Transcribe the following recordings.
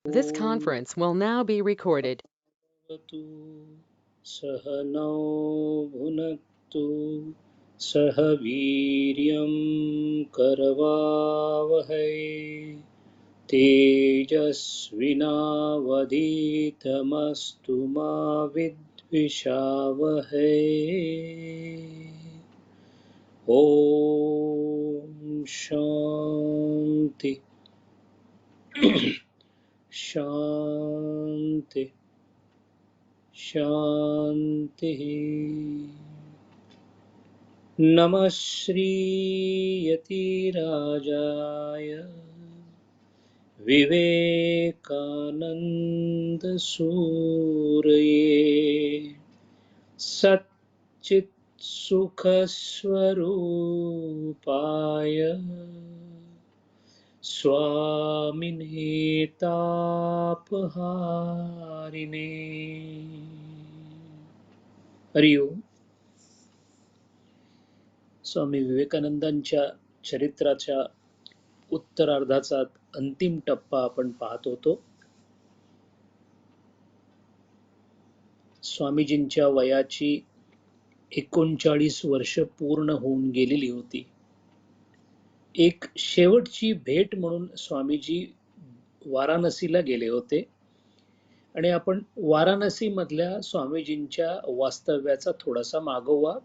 This conference will now be recorded. भवतु सहनौ भुनक्तु सह वीर्यं करवावहै तेजस्विनावधीतमस्तु मा विद्विषावहै। ॐ शान्ति शान्ति शान्तिः। नमः श्रीयतिराजाय विवेकानन्दसूरये सच्चित्सुखस्वरूपाय स्वामिने तापहारिणे। हरि ओम. स्वामी विवेकानंदांच्या चरित्राच्या उत्तरार्धाचा अंतिम टप्पा आपण पाहत होतो. स्वामीजींच्या वयाची 39 वर्ष पूर्ण होऊन गेलेली होती. एक शेवटची भेट म्हणून स्वामीजी वाराणसीला गेले होते आणि आपण वाराणसी मधल्या स्वामीजींच्या वास्तव्याचा थोडासा मागोवा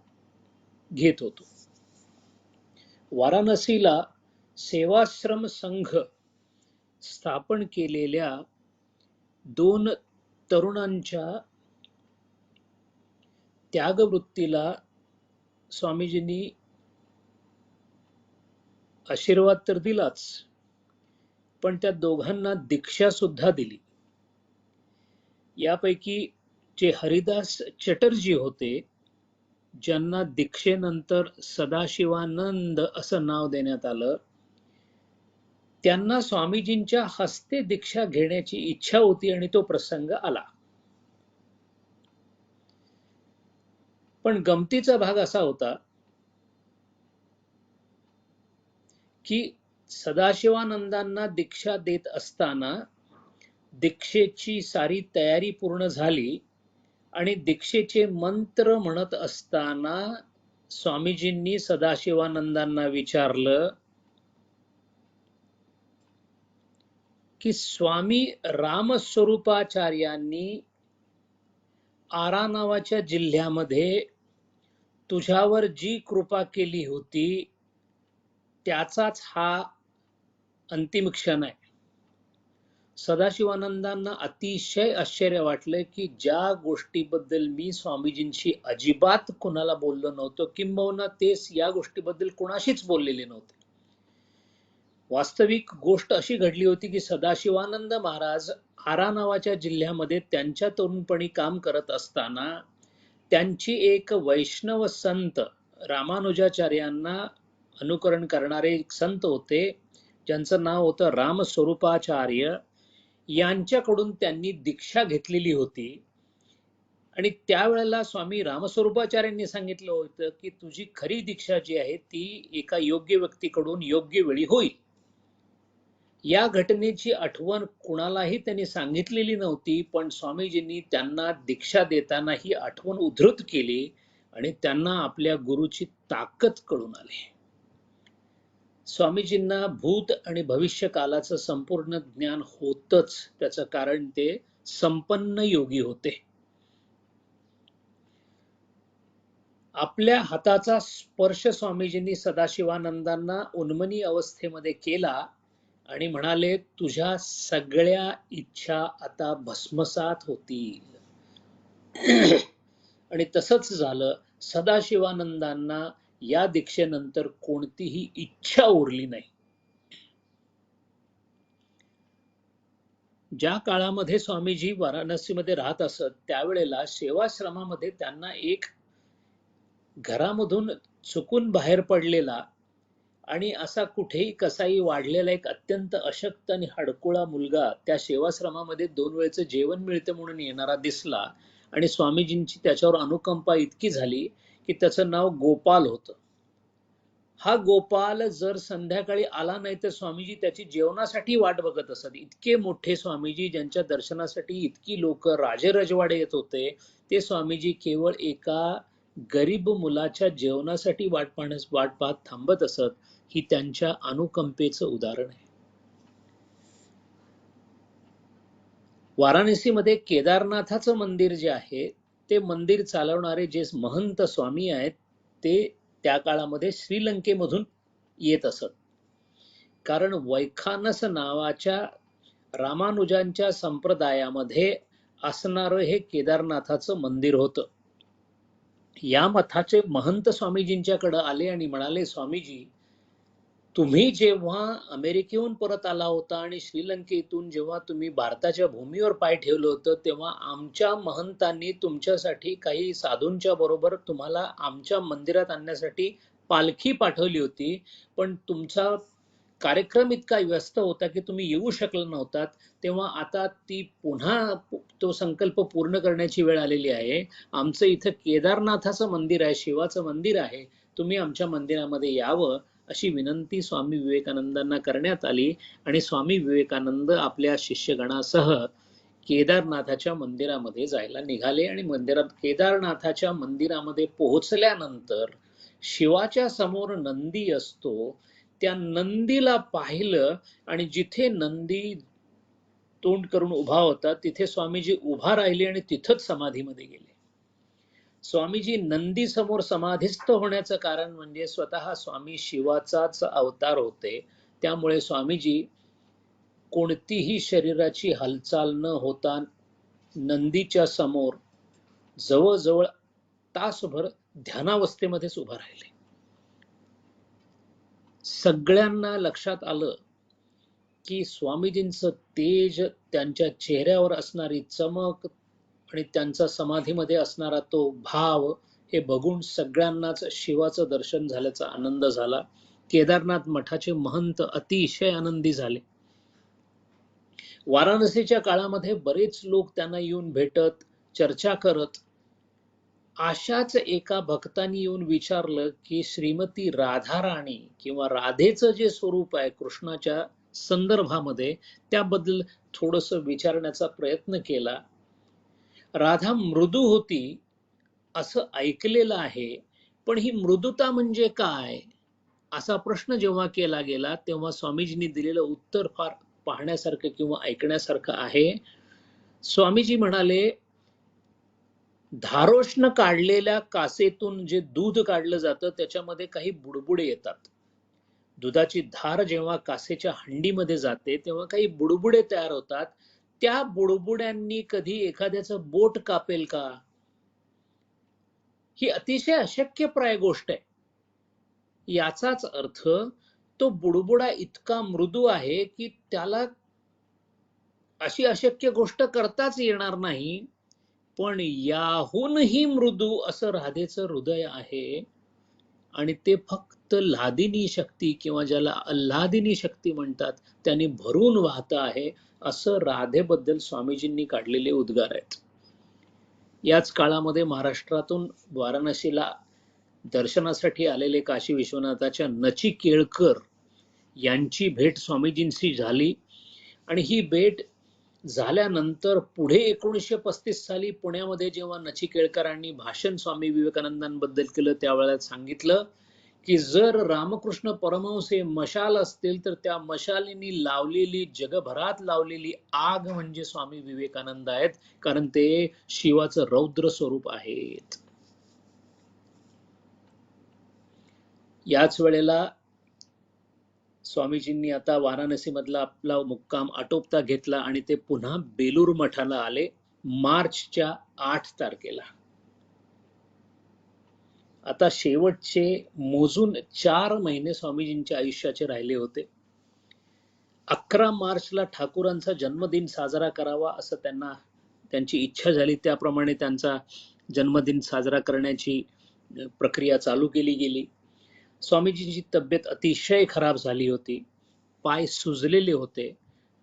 घेत होतो. वाराणसीला सेवाश्रम संघ स्थापन केलेल्या 2 तरुणांच्या त्यागवृत्तीला स्वामीजींनी आशीर्वाद तर दिलाच, पण त्या दोघांना दीक्षा सुद्धा दिली. यापैकी जे हरिदास चटर्जी होते, ज्यांना दीक्षेनंतर सदाशिवानंद असं नाव देण्यात आलं, त्यांना स्वामीजींच्या हस्ते दीक्षा घेण्याची इच्छा होती आणि तो प्रसंग आला. पण गमतीचा भाग असा होता की सदाशिवानंदांना दीक्षा देत असताना दीक्षेची सारी तयारी पूर्ण झाली आणि दीक्षेचे मंत्र म्हणत असताना स्वामीजींनी सदाशिवानंदांना विचारलं की स्वामी रामस्वरूपाचार्यांनी आरा नावाच्या जिल्ह्यामध्ये तुझ्यावर जी कृपा केली होती त्याचाच हा अंतिम क्षण आहे. सदाशिवानंदांना अतिशय आश्चर्य वाटलं की ज्या गोष्टीबद्दल मी स्वामीजींशी अजिबात कोणाला बोललो नव्हतो, किंबहुना तेच या गोष्टीबद्दल कोणाशीच बोललेले नव्हते. वास्तविक गोष्ट अशी घडली होती की सदाशिवानंद महाराज आरा नावाच्या जिल्ह्यामध्ये त्यांच्या तरुणपणी काम करत असताना त्यांची एक वैष्णव संत रामानुजाचार्यांना अनुकरण करणारे एक संत होते, ज्यांचं नाव होतं रामस्वरूपाचार्य. यांच्याकडून त्यांनी दीक्षा घेतलेली होती आणि त्यावेळेला स्वामी रामस्वरूपाचार्यांनी सांगितलं होतं की तुझी खरी दीक्षा जी आहे ती एका योग्य व्यक्तीकडून योग्य वेळी होईल. या घटनेची आठवण कुणालाही त्यांनी सांगितलेली नव्हती, पण स्वामीजींनी त्यांना दीक्षा देताना ही आठवण उद्धृत केली आणि त्यांना आपल्या गुरुची ताकद कळून आली. स्वामीजींना भूत आणि भविष्य कालाचं संपूर्ण ज्ञान होतच, त्याचं कारण ते संपन्न योगी होते. आपल्या हाताचा स्पर्श स्वामीजींनी सदाशिवानंदांना उन्मनी अवस्थेमध्ये केला आणि म्हणाले, तुझ्या सगळ्या इच्छा आता भस्मसात होतील. आणि तसंच झालं. सदाशिवानंदांना या दीक्षेनंतर कोणतीही इच्छा उरली नाही. ज्या काळामध्ये स्वामीजी वाराणसीमध्ये राहत असत, त्यावेळेला सेवाश्रमामध्ये त्यांना एक घरामधून चुकून बाहेर पडलेला आणि असा कुठेही कसाही वाढलेला एक अत्यंत अशक्त आणि हडकुळा मुलगा त्या सेवाश्रमामध्ये 2 वेळचं जेवण मिळतं म्हणून येणारा दिसला आणि स्वामीजींची त्याच्यावर अनुकंपा इतकी झाली की त्याचं नाव गोपाल होतं. हा गोपाल जर संध्याकाळी आला नाही तर स्वामीजी त्याची जेवणासाठी वाट बघत असत. इतके मोठे स्वामीजी, ज्यांच्या दर्शनासाठी इतकी लोक राजेरजवाडे येत होते, ते स्वामीजी केवळ एका गरीब मुलाच्या जेवणासाठी वाट पाहत थांबत असत. ही त्यांच्या अनुकंपेचं उदाहरण आहे. वाराणसीमध्ये केदारनाथाचं मंदिर जे आहे, ते मंदिर चालवणारे जे महंत स्वामी आहेत, ते त्या काळामध्ये श्रीलंकेमधून येत असत. कारण वैखानस नावाच्या रामानुजांच्या संप्रदायामध्ये असणारं हे केदारनाथाचं मंदिर होतं. या मठाचे महंत स्वामीजींच्याकडे आले आणि म्हणाले, स्वामीजी, तुम्ही जेव्हा अमेरिकेहून परत आला होता आणि श्रीलंकेतून जेव्हा तुम्ही भारताच्या भूमीवर पाय ठेवलं होतं, तेव्हा आमच्या महंतांनी तुमच्यासाठी काही साधूंच्या बरोबर तुम्हाला आमच्या मंदिरात आणण्यासाठी पालखी पाठवली होती, पण तुमचा कार्यक्रम इतका व्यस्त होता की तुम्ही येऊ शकला नव्हतात. तेव्हा आता ती पुन्हा तो संकल्प पूर्ण करण्याची वेळ आलेली आहे. आमचं इथं केदारनाथाचं मंदिर आहे, शिवाचं मंदिर आहे, तुम्ही आमच्या मंदिरामध्ये यावं, अशी विनंती स्वामी विवेकानंदांना करण्यात आली. आणि स्वामी विवेकानंद आपल्या शिष्यगणासह केदारनाथाच्या मंदिरामध्ये जायला निघाले. आणि केदारनाथाच्या मंदिरामध्ये पोहोचल्यानंतर शिवाच्या समोर नंदी असतो, त्या नंदीला पाहिलं आणि जिथे नंदी तोंड करून उभा होता तिथे स्वामीजी उभा राहिले आणि तिथंच समाधीमध्ये गेले. स्वामीजी नंदी समोर समाधिस्थ होण्याचं कारण म्हणजे स्वतः स्वामी शिवाचाच अवतार होते. त्यामुळे स्वामीजी कोणतीही शरीराची हालचाल न होता नंदीच्या समोर जवळजवळ तासभर ध्यानावस्थेमध्येच उभा राहिले. सगळ्यांना लक्षात आलं की स्वामीजींचं तेज, त्यांच्या चेहऱ्यावर असणारी चमक आणि त्यांचा समाधीमध्ये असणारा तो भाव, हे बघून सगळ्यांनाच शिवाचं दर्शन झाल्याचा आनंद झाला. केदारनाथ मठाचे महंत अतिशय आनंदी झाले. वाराणसीच्या काळामध्ये बरेच लोक त्यांना येऊन भेटत, चर्चा करत. अशाच एका भक्तांनी येऊन विचारलं की श्रीमती राधाराणी किंवा राधेचं जे स्वरूप आहे कृष्णाच्या संदर्भामध्ये, त्याबद्दल थोडंसं विचारण्याचा प्रयत्न केला. राधा मृदू होती असं ऐकलेलं आहे, पण ही मृदुता म्हणजे काय, असा प्रश्न जेव्हा केला गेला, तेव्हा स्वामीजींनी दिलेलं उत्तर फार पाहण्यासारखं किंवा ऐकण्यासारखं आहे. स्वामीजी म्हणाले, धारोष्ण काढलेल्या कासेतून जे दूध काढलं जातं त्याच्यामध्ये काही बुडबुडे येतात. दुधाची धार जेव्हा कासेच्या हंडीमध्ये जाते तेव्हा काही बुडबुडे तयार होतात. त्या बुडबुड्यांनी कधी एखाद्याचं बोट कापेल का? ही अतिशय अशक्यप्राय गोष्ट आहे. याचाच अर्थ तो बुडबुडा इतका मृदू आहे की त्याला अशी अशक्य गोष्ट करताच येणार नाही. पण याहूनही मृदू असं राधेचं हृदय आहे आणि ते फक्त लादिनी शक्ती किंवा ज्याला अल्लादिनी शक्ती म्हणतात त्यांनी भरून वाहत आहे, असं राधेबद्दल स्वामीजींनी काढलेले उद्गार आहेत. याच काळामध्ये महाराष्ट्रातून वाराणसीला दर्शनासाठी आलेले काशी विश्वनाथाच्या नचिकेळकर यांची भेट स्वामीजींशी झाली. आणि ही भेट झाल्यानंतर पुढे 1935 साली पुण्यामध्ये जेव्हा नचिकेळकरांनी भाषण स्वामी विवेकानंदांबद्दल केलं, त्यावेळेला सांगितलं की जर रामकृष्ण परमहंस हे मशाल असतील तर त्या मशालींनी लावलेली, जगभरात लावलेली आग म्हणजे स्वामी विवेकानंद आहेत, कारण ते शिवाचं रौद्र स्वरूप आहेत. याच वेळेला स्वामीजींनी आता वाराणसीमधला आपला मुक्काम आटोपता घेतला आणि ते पुन्हा बेलूर मठाला आले मार्चच्या 8 तारखेला. आता शेवटचे मोजून 4 महिने स्वामीजींच्या आयुष्याचे राहिले होते. 11 मार्चला ठाकूरांचा जन्मदिन साजरा करावा असं त्यांची इच्छा झाली. त्याप्रमाणे त्यांचा जन्मदिन साजरा करण्याची प्रक्रिया चालू केली गेली. स्वामीजींची तब्येत अतिशय खराब झाली होती. पाय सुजलेले होते,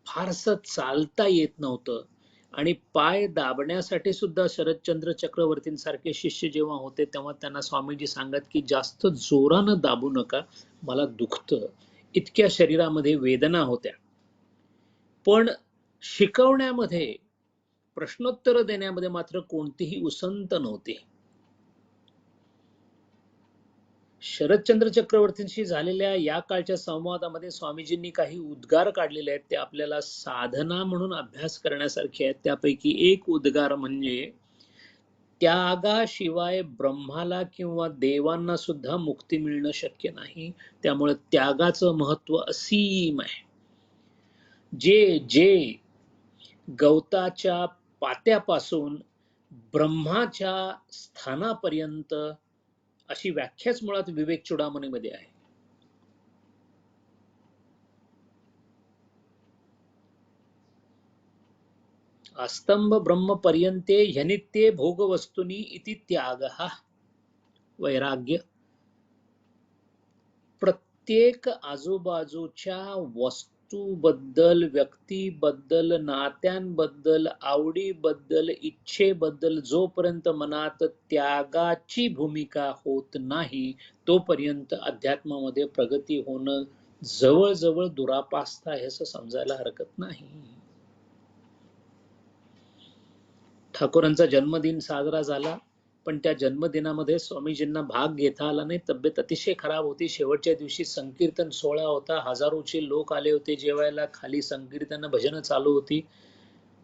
फारसं चालता येत नव्हतं आणि पाय दाबण्यासाठी सुद्धा शरदचंद्र चक्रवर्तींसारखे शिष्य जेव्हा होते तेव्हा त्यांना स्वामीजी सांगत की जास्त जोरानं दाबू नका, मला दुखतं. इतक्या शरीरामध्ये वेदना होत्या. पण शिकवण्यामध्ये, प्रश्नोत्तर देण्यामध्ये मात्र कोणतीही उसंत नव्हती. शरदचंद्र चक्रवर्तींशी झालेल्या या काळच्या संवादामध्ये स्वामीजींनी काही उद्गार काढलेले आहेत, ते आपल्याला साधना म्हणून अभ्यास करण्यासारखे आहेत. त्यापैकी एक उद्गार म्हणजे, त्यागाशिवाय ब्रह्माला किंवा देवांना सुद्धा मुक्ती मिळणं शक्य नाही, त्यामुळे त्यागाचं महत्व असीम आहे. जे जे गवताच्या पात्यापासून ब्रह्माच्या स्थानापर्यंत, अशी व्याख्याच मुळात विवेक चूडामणीमध्ये आहे. आस्तंभ ब्रह्म पर्यंते ह्यनित्ये भोगवस्तुनी इति त्यागः वैराग्य. प्रत्येक आजूबाजूच्या वस्तूबद्दल, व्यक्तीबद्दल, नात्यांबद्दल, आवडीबद्दल, इच्छेबद्दल जोपर्यंत मनात त्यागाची भूमिका होत नाही तोपर्यंत अध्यात्मामध्ये प्रगती होणं जवळजवळ दुरापास्त आहे असं समजायला हरकत नाही. ठाकूरांचा जन्मदिन साजरा झाला, पण त्या जन्मदिनामध्ये स्वामीजींना भाग घेता आला नाही. तब्येत अतिशय खराब होती. शेवटच्या दिवशी संकीर्तन सोहळा होता. हजारोचे लोक आले होते जेवायला. खाली संकीर्तन भजनं चालू होती.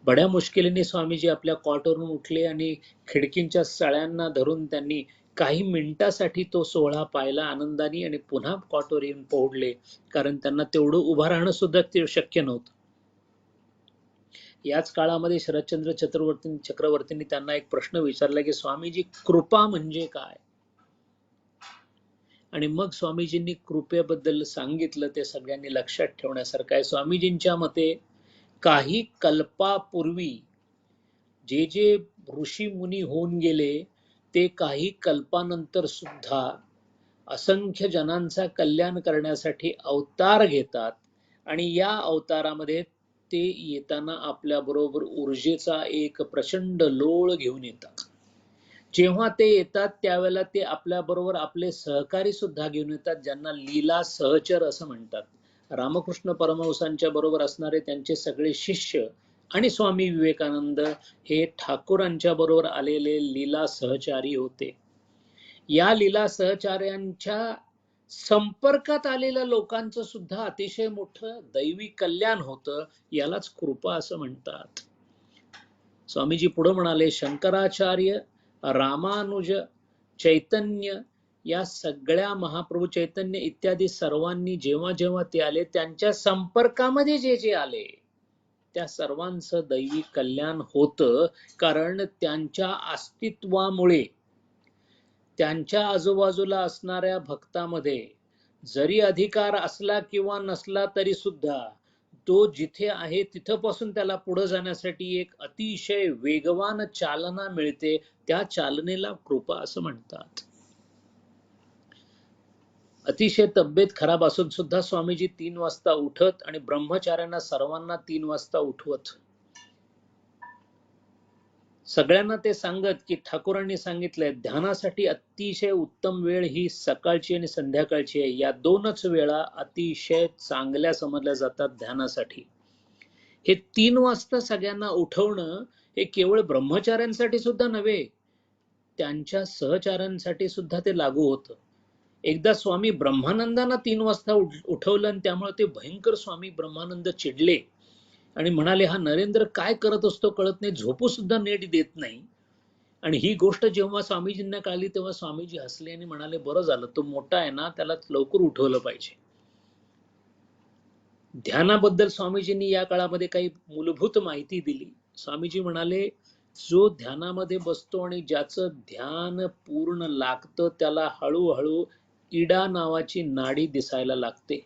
बड्या मुश्किलीने स्वामीजी आपल्या कॉटवरून उठले आणि खिडकींच्या सळ्यांना धरून त्यांनी काही मिनिटासाठी तो सोहळा पाहिला आनंदाने आणि पुन्हा कॉटवर येऊन पोहोडले, कारण त्यांना तेवढं उभं राहणं सुद्धा ते शक्य नव्हतं. याच काळामध्ये शरदचंद्र चक्रवर्तींनी त्यांना एक प्रश्न विचारला की स्वामीजी, कृपा म्हणजे काय? आणि मग स्वामीजींनी कृपेबद्दल सांगितलं. ते सगळ्यांनी लक्षात ठेवण्यासारखं आहे. स्वामीजींच्या मते काही कल्पापूर्वी जे जे ऋषी मुनी होऊन गेले ते काही कल्पानंतर सुद्धा असंख्य जनांचा कल्याण करण्यासाठी अवतार घेतात, आणि या अवतारामध्ये ते येताना आपल्या बरोबर ऊर्जेचा एक प्रचंड लोळ घेऊन येतात. जेव्हा ते येतात त्यावेळेला ते आपल्या बरोबर आपले सहकारी सुद्धा घेऊन येतात, ज्यांना लीला सहचर असं म्हणतात. रामकृष्ण परमहंसांच्या बरोबर असणारे त्यांचे सगळे शिष्य आणि स्वामी विवेकानंद हे ठाकूरांच्या बरोबर आलेले लीला सहचारी होते. या लीला सहचार्यांच्या संपर्कात आलेल्या लोकांचं सुद्धा अतिशय मोठं दैवी कल्याण होतं. यालाच कृपा असं म्हणतात. स्वामीजी पुढे म्हणाले, शंकराचार्य, रामानुज, चैतन्य या सगळ्या महाप्रभू चैतन्य इत्यादी सर्वांनी जेव्हा जेव्हा ते आले त्यांच्या संपर्कामध्ये जे जे आले त्या सर्वांचं दैवी कल्याण होतं, कारण त्यांच्या अस्तित्वामुळे त्यांच्या आजूबाजूला असणाऱ्या भक्तामध्ये जरी अधिकार असला किंवा नसला तरी सुद्धा तो जिथे आहे तिथपासून त्याला पुढे जाण्यासाठी एक अतिशय वेगवान चालना मिळते. त्या चालनेला कृपा असं म्हणतात. अतिशय तब्येत खराब असून सुद्धा स्वामीजी 3 वाजता उठत आणि ब्रह्मचार्यांना सर्वांना 3 वाजता उठवत. सगळ्यांना ते सांगत की ठाकूरांनी सांगितलंय ध्यानासाठी अतिशय उत्तम वेळ ही सकाळची आणि संध्याकाळची आहे. या 2च वेळा अतिशय चांगल्या समजल्या जातात ध्यानासाठी. हे 3 वाजता सगळ्यांना उठवणं हे केवळ ब्रह्मचार्यांसाठी सुद्धा नव्हे, त्यांच्या सहचार्यांसाठी सुद्धा ते लागू होतं. एकदा स्वामी ब्रह्मानंदांना 3 वाजता उठवलं आणि त्यामुळे ते भयंकर स्वामी ब्रह्मानंद चिडले आणि म्हणाले, हा नरेंद्र काय करत असतो कळत नाही, झोपू सुद्धा नीट देत नाही. आणि ही गोष्ट जेव्हा स्वामीजींना कळली तेव्हा स्वामीजी हसले आणि म्हणाले, बरं झालं, तो मोठा आहे ना, त्याला लवकर उठवलं पाहिजे. ध्यानाबद्दल स्वामीजींनी या काळामध्ये काही मूलभूत माहिती दिली. स्वामीजी म्हणाले, जो ध्यानामध्ये बसतो आणि ज्याचं ध्यान पूर्ण लागतं त्याला हळूहळू इडा नावाची नाडी दिसायला लागते.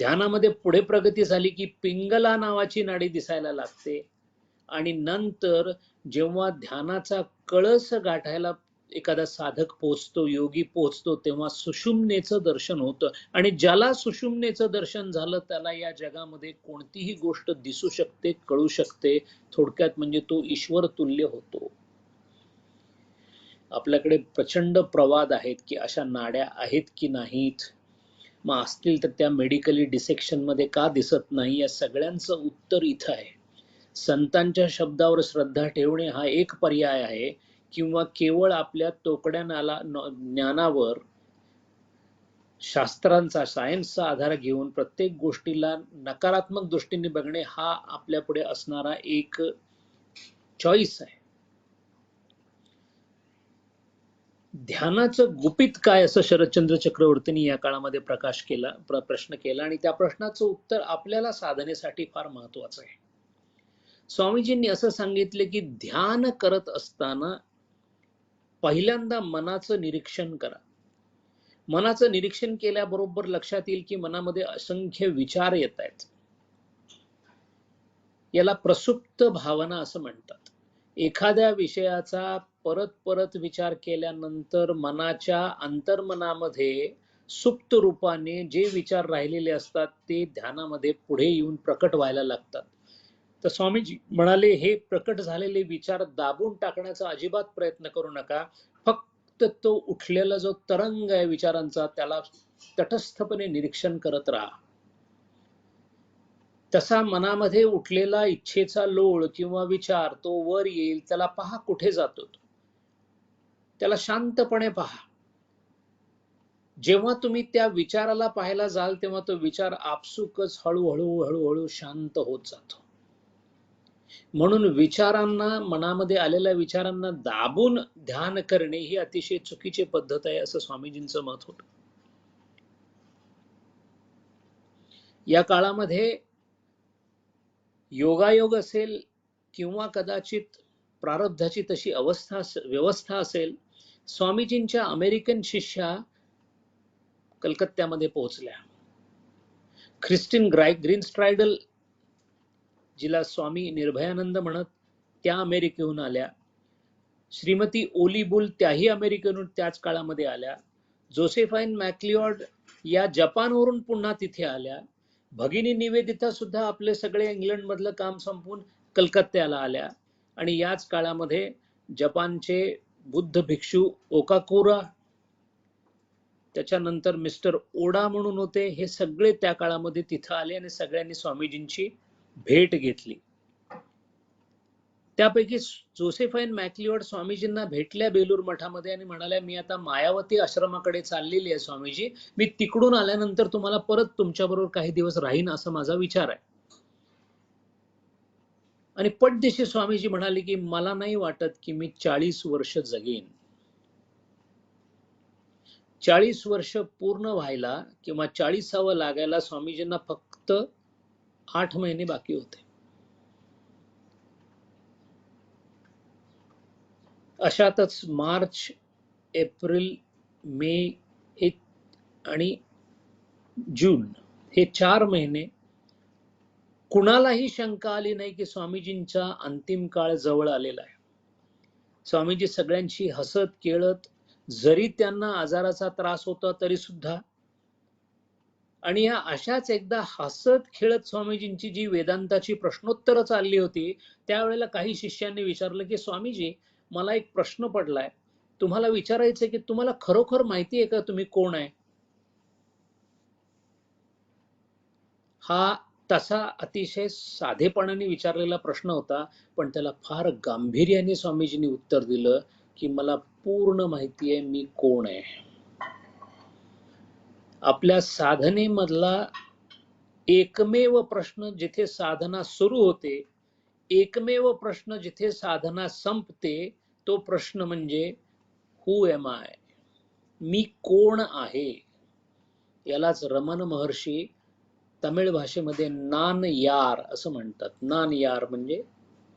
ध्यानामध्ये पुढे प्रगती झाली की पिंगला नावाची नाडी दिसायला लागते. आणि नंतर जेव्हा ध्यानाचा कळस गाठायला एखादा साधक पोहोचतो, योगी पोहोचतो, तेव्हा सुषुम्नेचं दर्शन होतं. आणि ज्याला सुषुम्नेचं दर्शन झालं त्याला या जगामध्ये कोणतीही गोष्ट दिसू शकते, कळू शकते. थोडक्यात म्हणजे तो ईश्वर तुल्य होतो. आपल्याकडे प्रचंड प्रवाद आहेत की अशा नाड्या आहेत की नाहीत, मग असतील तर त्या मेडिकली डिसेक्शन मध्ये का दिसत नाही, या सगळ्यांचं उत्तर इथं आहे. संतांच्या शब्दावर श्रद्धा ठेवणे हा एक पर्याय आहे, किंवा केवळ आपल्या तोकड्या ज्ञानावर, शास्त्रांचा, सायन्सचा आधार घेऊन प्रत्येक गोष्टीला नकारात्मक दृष्टीने बघणे हा आपल्या पुढे असणारा एक चॉईस आहे. ध्यानाचं गुपित काय, असं शरदचंद्र चक्रवर्तींनी या काळामध्ये प्रश्न केला, आणि त्या प्रश्नाचं उत्तर आपल्याला साधनेसाठी फार महत्वाचं आहे. स्वामीजींनी असं सांगितले की ध्यान करत असताना पहिल्यांदा मनाचं निरीक्षण करा. मनाचं निरीक्षण केल्याबरोबर लक्षात येईल की मनामध्ये असंख्य विचार येत आहेत. याला प्रसुप्त भावना असं म्हणतात. एखाद्या विषयाचा परत परत विचार केल्यानंतर मनाच्या अंतर्मनामध्ये सुप्त रूपाने जे विचार राहिलेले असतात ते ध्यानामध्ये पुढे येऊन प्रकट व्हायला लागतात. तर स्वामीजी म्हणाले, हे प्रकट झालेले विचार दाबून टाकण्याचा अजिबात प्रयत्न करू नका. फक्त तो उठलेला जो तरंग आहे विचारांचा त्याला तटस्थपणे निरीक्षण करत राहा. तसा मनामध्ये उठलेला इच्छेचा लोळ किंवा विचार तो वर येईल, त्याला पहा कुठे जातो, त्याला शांतपणे पहा. जेव्हा तुम्ही त्या विचाराला पाहायला जाल तेव्हा तो विचार आपसुकच हळूहळू हळूहळू शांत होत जातो. म्हणून विचारांना, मनामध्ये आलेल्या विचारांना दाबून ध्यान करणे ही अतिशय चुकीची पद्धत आहे, असं स्वामीजींचं मत होतं. या काळामध्ये योगायोग असेल किंवा कदाचित प्रारब्धाची तशी व्यवस्था असेल, स्वामीजींच्या अमेरिकन शिष्या कलकत्त्यामध्ये पोहोचल्या. ख्रिस्टिन ग्रीनस्ट्रायडल, जिला स्वामी निर्भयानंद म्हणत, त्या अमेरिकेहून आल्या. श्रीमती ओली बुल, त्याही अमेरिकेहून त्याच काळामध्ये आल्या. जोसेफाईन मॅक्लिऑड या जपानवरून पुन्हा तिथे आल्या. भगिनी निवेदिता सुद्धा आपले सगळे इंग्लंड मधलं काम संपवून कलकत्त्याला आल्या. आणि याच काळामध्ये जपानचे बुद्ध भिक्षू ओकाकुरा, त्याच्यानंतर मिस्टर ओडा म्हणून होते, हे सगळे त्या काळामध्ये तिथं आले आणि सगळ्यांनी स्वामीजींची भेट घेतली. त्यापैकी जोसेफाईन मॅक्लिऑड स्वामीजींना भेटल्या बेलूर मठामध्ये आणि म्हणाल्या, मी आता मायावती आश्रमाकडे चाललेली आहे स्वामीजी, मी तिकडून आल्यानंतर तुम्हाला परत तुमच्याबरोबर काही दिवस राहीन असा माझा विचार आहे. आणि पटदिशी स्वामीजी म्हणाले की मला नाही वाटत की मी 40 वर्ष जगेन. 40 वर्ष पूर्ण व्हायला किंवा 40ावं लागायला स्वामीजींना फक्त 8 महिने बाकी होते. अशातच मार्च, एप्रिल, मे आणि जून हे 4 महिने कुणालाही शंका आली नाही की स्वामीजींचा अंतिम काळ जवळ आलेला आहे. स्वामीजी सगळ्यांशी हसत खेळत, जरी त्यांना आजाराचा त्रास होता तरी सुद्धा, आणि या अशाच एकदा हसत खेळत स्वामीजींची जी वेदांताची प्रश्नोत्तर चालली होती, त्यावेळेला काही शिष्यांनी विचारलं की स्वामीजी, मला एक प्रश्न पडलाय, तुम्हाला विचारायचंय की तुम्हाला खरोखर माहिती आहे का तुम्ही कोण आहे? हा तसा अतिशय साधेपणाने विचारलेला प्रश्न होता, पण त्याला फार गांभीर्याने स्वामीजींनी उत्तर दिलं की मला पूर्ण माहिती आहे मी कोण आहे. आपल्या साधनेमधला एकमेव प्रश्न जिथे साधना सुरू होते, एकमेव प्रश्न जिथे साधना संपते, तो प्रश्न म्हणजे हू एम आय, मी कोण आहे. यालाच रमण महर्षी तमिळ भाषेमध्ये नान यार असं म्हणतात. नान यार म्हणजे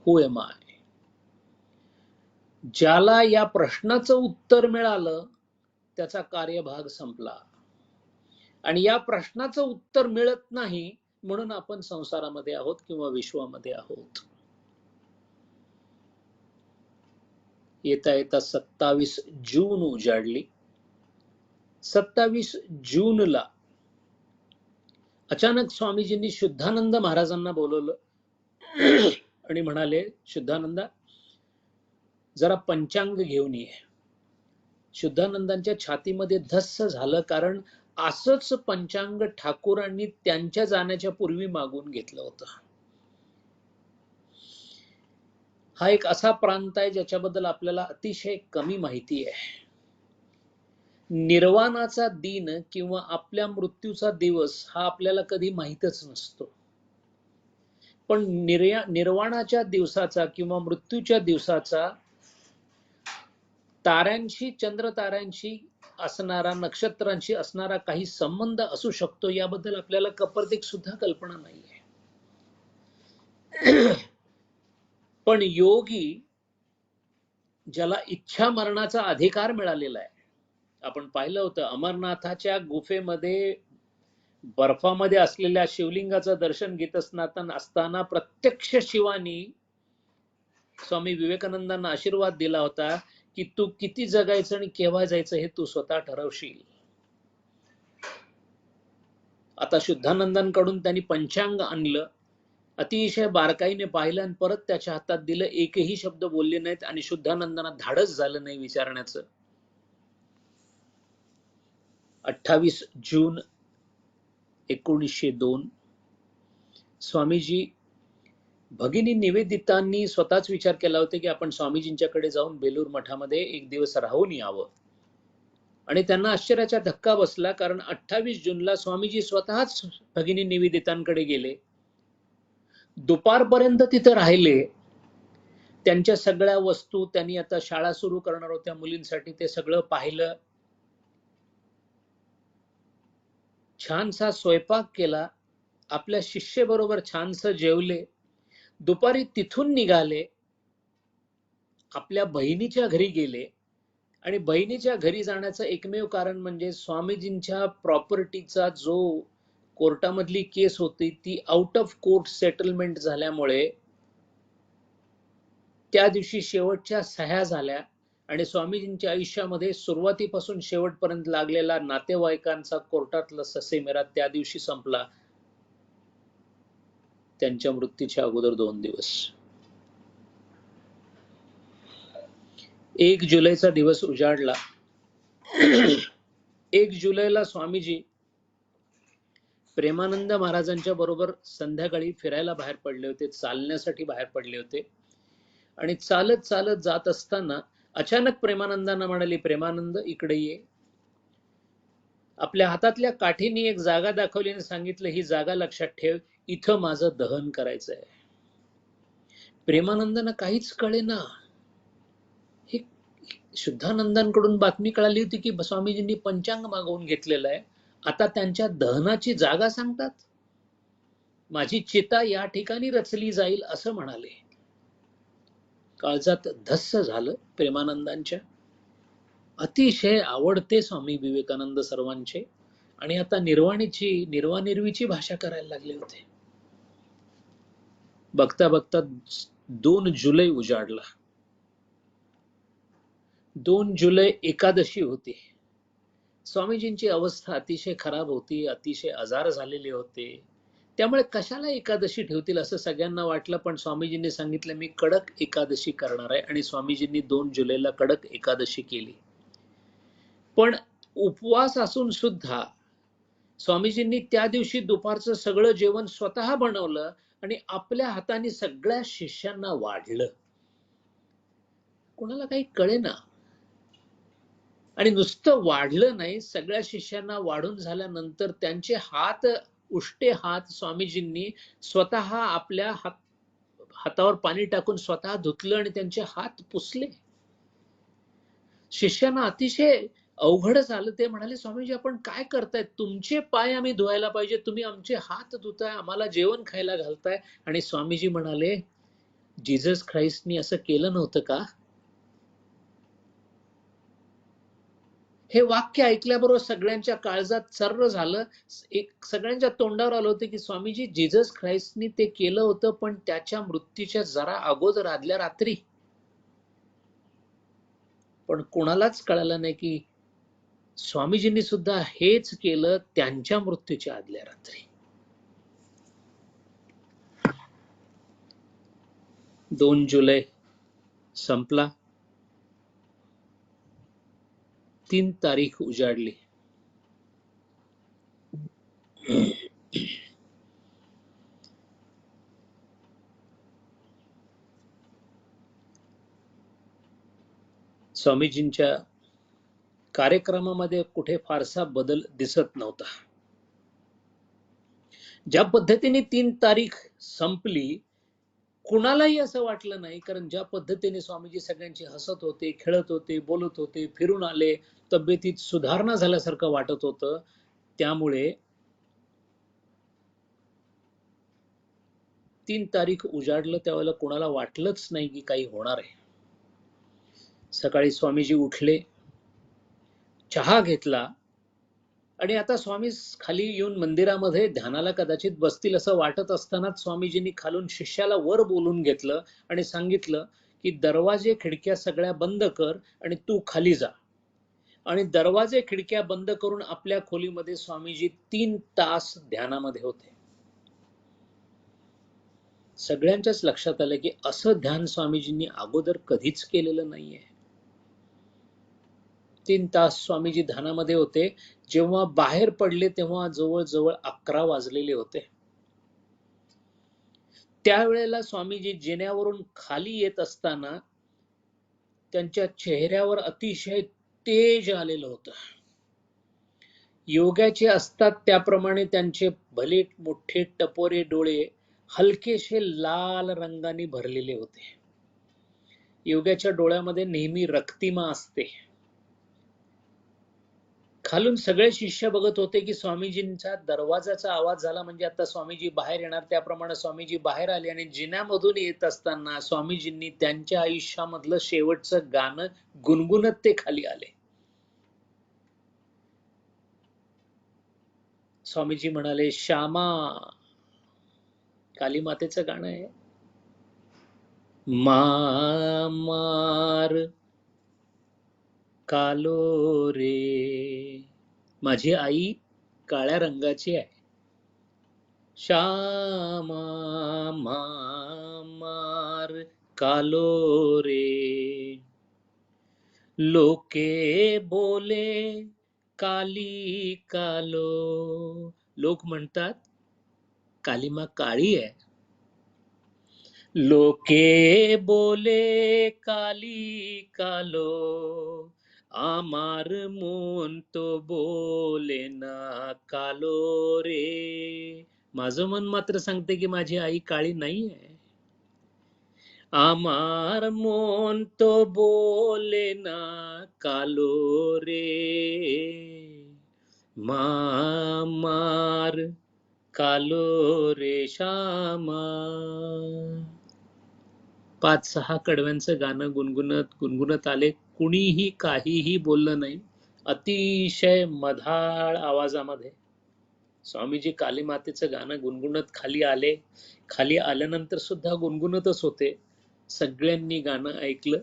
हू एम आय. ज्याला या प्रश्नाचं उत्तर मिळालं त्याचा कार्यभाग संपला. आणि या प्रश्नाचं उत्तर मिळत नाही म्हणून आपण संसारामध्ये आहोत किंवा विश्वामध्ये आहोत. येता येता 27 जून उजाडली. 27 जूनला अचानक स्वामीजींनी शुद्धानंद महाराजांना बोलवलं आणि म्हणाले, शुद्धानंदा, जरा पंचांग घेऊन ये. शुद्धानंदांच्या छातीमध्ये धस्स झालं, कारण असंच पंचांग ठाकूरांनी त्यांच्या जाण्याच्या पूर्वी मागून घेतलं होतं. हा एक असा प्रांत आहे ज्याच्याबद्दल आपल्याला अतिशय कमी माहिती आहे. निर्वाणाचा दिन किंवा आपल्या मृत्यूचा दिवस हा आपल्याला कधी माहीतच नसतो. पण निर्वाणाच्या दिवसाचा किंवा मृत्यूच्या दिवसाचा ताऱ्यांशी, चंद्रताऱ्यांशी असणारा, नक्षत्रांशी असणारा काही संबंध असू शकतो, याबद्दल आपल्याला कपर्दिक सुद्धा कल्पना नाहीये. पण योगी ज्याला इच्छा मरणाचा अधिकार मिळालेला आहे, आपण पाहिलं होतं अमरनाथाच्या गुफेमध्ये बर्फामध्ये असलेल्या शिवलिंगाचं दर्शन घेत असताना प्रत्यक्ष शिवानी स्वामी विवेकानंदांना आशीर्वाद दिला होता की तू किती जगायचं आणि केव्हा जायचं हे तू स्वतः ठरवशील. आता शुद्धानंदांकडून त्यांनी पंचांग आणलं, अतिशय बारकाईने पाहिलं आणि परत त्याच्या हातात दिलं. एकही शब्द बोलले नाहीत आणि शुद्धानंदांना धाडस झालं नाही विचारण्याचं. 28 जून 1902 स्वामीजी, भगिनी निवेदितांनी स्वतःच विचार केला होता की आपण स्वामीजींच्याकडे जाऊन बेलूर मठामध्ये एक दिवस राहून यावं. आणि त्यांना आश्चर्याचा धक्का बसला, कारण 28 जूनला स्वामीजी स्वतःच भगिनी निवेदितांकडे गेले. दुपारपर्यंत तिथे राहिले. त्यांच्या सगळ्या वस्तू, त्यांनी आता शाळा सुरू करणार होत्या मुलींसाठी, ते सगळं पाहिलं. छानसा स्वयंपाक केला, आपल्या शिष्येबरोबर छानसं जेवले. दुपारी तिथून निघाले, आपल्या बहिणीच्या घरी गेले. आणि बहिणीच्या घरी जाण्याचं एकमेव कारण म्हणजे स्वामीजींच्या प्रॉपर्टीचा जो कोर्टामधली केस होती ती आउट ऑफ कोर्ट सेटलमेंट झाल्यामुळे त्या दिवशी शेवटच्या सह्या झाल्या आणि स्वामीजींच्या आयुष्यामध्ये सुरुवातीपासून शेवटपर्यंत लागलेला नातेवाईकांचा कोर्टातला ससेमिरा त्या दिवशी संपला, त्यांच्या मृत्यूच्या अगोदर 2 दिवस. 1 जुलैचा दिवस उजाडला. 1 जुलैला स्वामीजी प्रेमानंद महाराजांच्या बरोबर संध्याकाळी फिरायला बाहेर पडले होते, चालण्यासाठी बाहेर पडले होते. आणि चालत चालत जात असताना अचानक प्रेमानंदांना म्हणाले, प्रेमानंद इकडे ये. आपल्या हातातल्या काठीने एक जागा दाखवली आणि सांगितलं, ही जागा लक्षात ठेव, इथं माझं दहन करायचं आहे. प्रेमानंदांना काहीच कळेना. हे शुद्धानंदांकडून बातमी कळाली होती की स्वामीजींनी पंचांग मागवून घेतलेलं आहे, आता त्यांच्या दहनाची जागा सांगतात. माझी चिता या ठिकाणी रचली जाईल असं म्हणाले. काळजात धस्स झालं प्रेमानंदांच्या. अतिशय आवडते स्वामी विवेकानंद सर्वांचे, आणि आता निर्वानिर्वीची भाषा करायला लागले होते. बघता बघता 2 जुलै उजाडला. 2 जुलै एकादशी होती. स्वामीजींची अवस्था अतिशय खराब होती, अतिशय आजार झालेले होते. त्यामुळे कशाला एकादशी ठेवतील असं सगळ्यांना वाटलं. पण स्वामीजींनी सांगितलं, मी कडक एकादशी करणार आहे. आणि स्वामीजींनी 2 जुलैला कडक एकादशी केली. पण उपवास असून सुद्धा स्वामीजींनी त्या दिवशी दुपारचं सगळं जेवण स्वतः बनवलं आणि आपल्या हाताने सगळ्या शिष्यांना वाढलं. कोणाला काही कळेना. आणि नुसतं वाढलं नाही, सगळ्या शिष्यांना वाढून झाल्यानंतर त्यांचे उष्टे हात स्वामीजींनी स्वतः आपल्या हातावर पाणी टाकून स्वतः धुतलं आणि त्यांचे हात पुसले. शिष्यांना अतिशय अवघड झालं. ते म्हणाले, स्वामीजी आपण काय करताय, तुमचे पाय आम्ही धुवायला पाहिजे, तुम्ही आमचे हात धुताय, आम्हाला जेवण खायला घालताय. आणि स्वामीजी म्हणाले, जीसस ख्राइस्टनी असं केलं नव्हतं का? हे वाक्य ऐकल्याबरोबर सगळ्यांच्या काळजात सर्र झालं. सगळ्यांच्या तोंडावर आलं होतं की स्वामीजी, जीसस ख्राइस्टनी ते केलं होतं, पण त्याच्या मृत्यूच्या जरा अगोदर आदल्या रात्री पण कोणालाच कळालं नाही की स्वामीजींनी सुद्धा हेच केलं त्यांच्या मृत्यूच्या आदल्या रात्री. 2 जुलै संपला, 3 तारीख उजाडली. स्वामीजींच्या कार्यक्रमामध्ये कुठे फारसा बदल दिसत नव्हता. ज्या पद्धतीने 3 तारीख संपली, कुणालाही असं वाटलं नाही, कारण ज्या पद्धतीने स्वामीजी सगळ्यांची हसत होते, खेळत होते, बोलत होते, फिरून आले, तब्येतीत सुधारणा झाल्यासारखं वाटत होतं. त्यामुळे 3 तारीख उजाडलं त्यावेळेला कोणाला वाटलंच नाही की काही होणार आहे. सकाळी स्वामीजी उठले, चहा घेतला आणि आता स्वामी खाली येऊन मंदिरामध्ये ध्यानाला कदाचित बसतील असं वाटत असतानाच स्वामीजींनी खालून शिष्याला वर बोलून घेतलं आणि सांगितलं की दरवाजे खिडक्या सगळ्या बंद कर आणि तू खाली जा. आणि दरवाजे खिडक्या बंद करून आपल्या खोलीमध्ये स्वामीजी 3 तास ध्यानामध्ये होते. सगळ्यांच्याच लक्षात आलं की असं ध्यान स्वामीजींनी अगोदर कधीच केलेलं नाहीये. 3 तास स्वामीजी ध्यानामध्ये होते. जेव्हा बाहेर पडले तेव्हा जवळजवळ 11 वाजलेले होते. त्यावेळेला स्वामीजी जिन्यावरून खाली येत असताना त्यांच्या चेहऱ्यावर अतिशय तेज आलेलं होतं. योगाचे असतात त्याप्रमाणे त्यांचे भले मोठे टपोरे डोळे हलकेसे लाल रंगाने भरलेले होते. योगाच्या डोळ्यामध्ये नेहमी रक्तिमा असते. खालून सगळे शिष्य बघत होते की स्वामीजींचा दरवाजाचा आवाज झाला म्हणजे आता स्वामीजी बाहेर येणार. त्याप्रमाणे स्वामीजी बाहेर आले आणि जिन्यामधून येत असताना स्वामीजींनी त्यांच्या आयुष्यामधलं शेवटचं गाणं गुणगुणत ते खाली आले. स्वामीजी म्हणाले, श्यामा, काली मातेचं गाणं आहे. मार कालो रे, माझी आई काळ्या रंगाची आहे. श्यामा मार कालो रे, लोके बोले काली कालो. लोक म्हणतात कालीमा काळी आहे. लोके बोले काली कालो, आमार मन तो बोले ना कालो रे. माझं मन मात्र सांगते की माझी आई काळी नाही आहे. आमार मन तो बोले ना कालो रे, मार कालो रे श्यामा. 5-6 कडव्यांचं गाणं गुणगुणत आले. कुणीही काहीही बोललं नाही. अतिशय मधाळ आवाजामध्ये स्वामीजी काली मातेचं गाणं गुणगुणत खाली आले. खाली आल्यानंतर सुद्धा गुणगुणतच होते. सगळ्यांनी गाणं ऐकलं.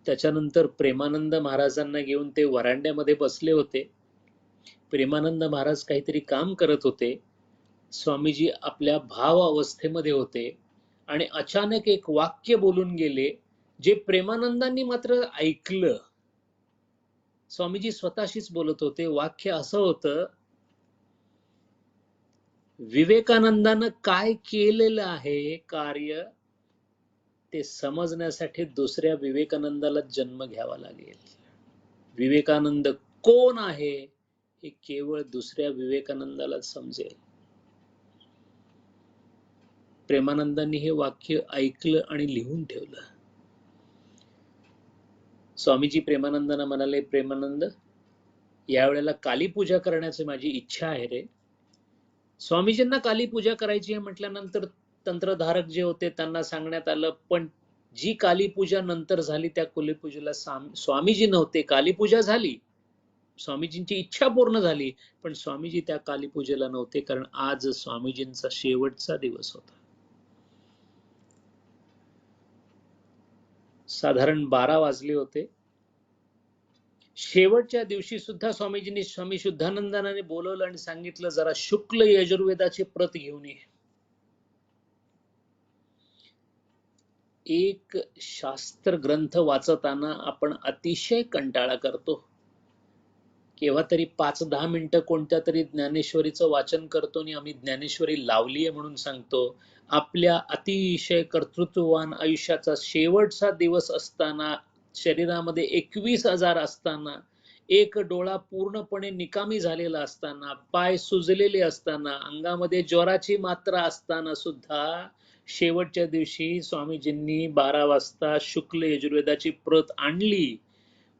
त्याच्यानंतर प्रेमानंद महाराजांना घेऊन ते वरांड्यामध्ये बसले होते. प्रेमानंद महाराज काहीतरी काम करत होते. स्वामीजी आपल्या भाव अवस्थेमध्ये होते आणि अचानक एक वाक्य बोलून गेले जे प्रेमानंदांनी मात्र ऐकलं. स्वामीजी स्वतःशीच बोलत होते. वाक्य असं होतं, विवेकानंदानं काय केलेलं आहे कार्य ते समजण्यासाठी दुसऱ्या विवेकानंदाला जन्म घ्यावा लागेल. विवेकानंद कोण आहे हे केवळ दुसऱ्या विवेकानंदालाच समजेल. प्रेमानंदांनी हे वाक्य ऐकलं आणि लिहून ठेवलं. स्वामीजी प्रेमानंदांना म्हणाले, प्रेमानंद, यावेळेला काली पूजा करण्याची माझी इच्छा आहे रे. स्वामीजींना काली पूजा करायची आहे म्हटल्यानंतर तंत्रधारक जे होते त्यांना सांगण्यात आलं, पण जी काली पूजा नंतर झाली त्या काली पूजेला स्वामीजी नव्हते. काली पूजा झाली, स्वामीजींची इच्छा पूर्ण झाली, पण स्वामीजी त्या काली पूजेला नव्हते, कारण आज स्वामीजींचा शेवटचा दिवस होता. साधारण 12 वाजले होते. शेवटच्या दिवशी सुद्धा स्वामीजींनी स्वामी शुद्धानंदाने बोलवलं आणि सांगितलं, जरा शुक्ल यजुर्वेदाची प्रत घेऊन ये. एक शास्त्र ग्रंथ वाचताना आपण अतिशय कंटाळा करतो. केव्हा तरी 5-10 मिनिटं कोणत्या तरी ज्ञानेश्वरीचं वाचन करतो आणि आम्ही ज्ञानेश्वरी लावलीये म्हणून सांगतो. आपल्या अतिशय कर्तृत्ववान आयुष्याचा शेवटचा दिवस असताना, शरीरामध्ये 21 आजार असताना, एक डोळा पूर्णपणे निकामी झालेला असताना, पाय सुजलेले असताना, अंगामध्ये ज्वराची मात्रा असताना सुद्धा शेवटच्या दिवशी स्वामीजींनी 12 वाजता शुक्ल यजुर्वेदाची प्रत आणली,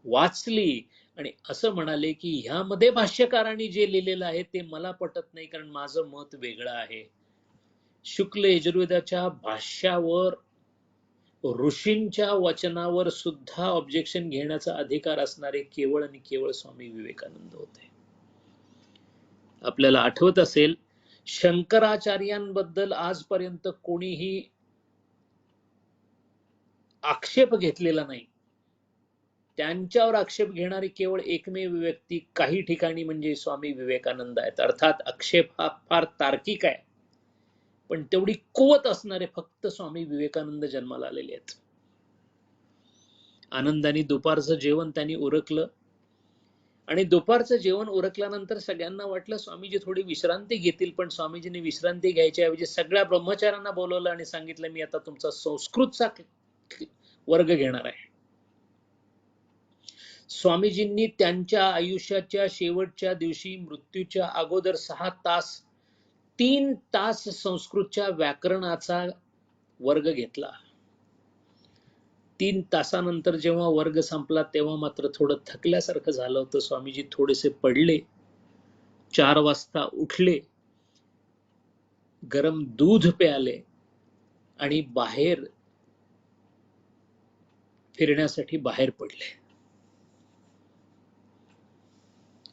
वाचली आणि असं म्हणाले की ह्यामध्ये भाष्यकारांनी जे लिहिलेलं आहे ते मला पटत नाही, कारण माझं मत वेगळं आहे. शुक्ल यजुर्वेदाच्या भाष्यावर, ऋषींच्या वचनावर सुद्धा ऑब्जेक्शन घेण्याचा अधिकार असणारे केवळ आणि केवळ स्वामी विवेकानंद होते. आपल्याला आठवत असेल, शंकराचार्यांबद्दल आजपर्यंत कोणीही आक्षेप घेतलेला नाही. त्यांच्यावर आक्षेप घेणारी केवळ एकमेव व्यक्ती काही ठिकाणी म्हणजे स्वामी विवेकानंद आहेत. अर्थात आक्षेप हा फार तार्किक आहे, पण तेवढी कुवत असणारे फक्त स्वामी विवेकानंद जन्माला आलेले आहेत. आनंदाने दुपारचं जेवण त्यांनी उरकलं आणि दुपारचं जेवण उरकल्यानंतर सगळ्यांना वाटलं स्वामीजी थोडी विश्रांती घेतील, पण स्वामीजींनी विश्रांती घ्यायच्या ऐवजी सगळ्या ब्रह्मचाऱ्यांना बोलवलं आणि सांगितलं, मी आता तुमचा संस्कृतचा वर्ग घेणार आहे. स्वामीजींनी त्यांच्या आयुष्याच्या शेवटच्या दिवशी मृत्यूच्या अगोदर 6 तास 3 तास संस्कृतच्या व्याकरणाचा वर्ग घेतला. 3 तासानंतर जेव्हा वर्ग संपला तेव्हा मात्र थोडं थकल्यासारखं झालं होतं. स्वामीजी थोडेसे पडले, 4 वाजता उठले, गरम दूध प्याले आणि बाहेर फिरण्यासाठी बाहेर पडले.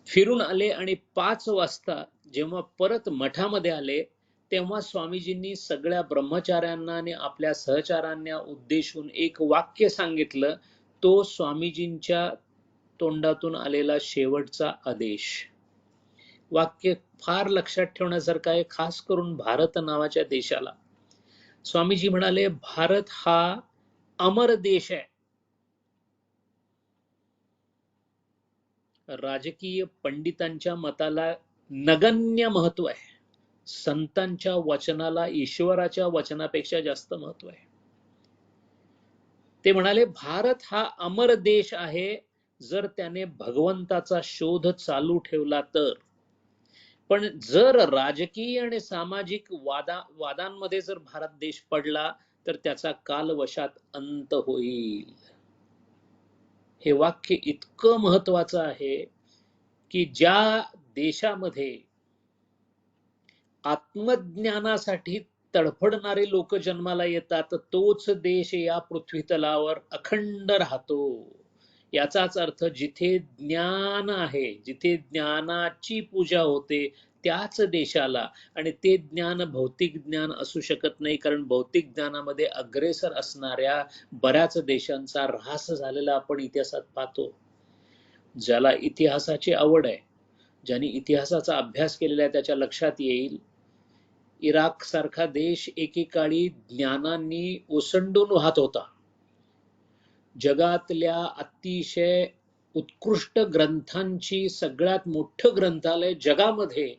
फिरून आले आणि 5 वाजता जेव्हा परत मठामध्ये आले तेव्हा स्वामीजींनी सगळ्या ब्रह्मचार्यांना आणि आपल्या सहचारांना उद्देशून एक वाक्य सांगितलं. तो स्वामीजींच्या तोंडातून आलेला शेवटचा आदेश. वाक्य फार लक्षात ठेवण्यासारखं आहे, खास करून भारत नावाच्या देशाला. स्वामीजी म्हणाले, भारत हा अमर देश आहे. राजकीय पंडितांच्या मताला नगण्य महत्व आहे, संतांच्या वचनाला ईश्वराच्या वचनापेक्षा जास्त महत्व आहे. ते म्हणाले, भारत हा अमर देश आहे जर त्याने भगवंताचा शोध चालू ठेवला तर. पण जर राजकीय आणि सामाजिक वादांमध्ये जर भारत देश पडला तर त्याचा कालवशात अंत होईल. हे वाक्य इतकं महत्वाचं आहे की ज्या देशामध्ये आत्मज्ञानासाठी तडफडणारे लोक जन्माला येतात तोच देश या पृथ्वी तलावर अखंड राहतो. याचाच अर्थ जिथे ज्ञान आहे, जिथे ज्ञानाची पूजा होते त्याच देशाला, आणि ते ज्ञान भौतिक ज्ञान असू शकत नाही, कारण भौतिक ज्ञानामध्ये अग्रेसर असणाऱ्या बऱ्याच देशांचा ऱ्हास झालेला आपण इतिहासात पाहतो. ज्याला इतिहासाची आवड आहे, ज्यांनी इतिहासाचा अभ्यास केलेला आहे, त्याच्या लक्षात येईल इराक सारखा देश एकेकाळी ज्ञानांनी ओसंडून वाहत होता. जगातल्या अतिशय उत्कृष्ट ग्रंथांची सगळ्यात मोठं ग्रंथालय जगामध्ये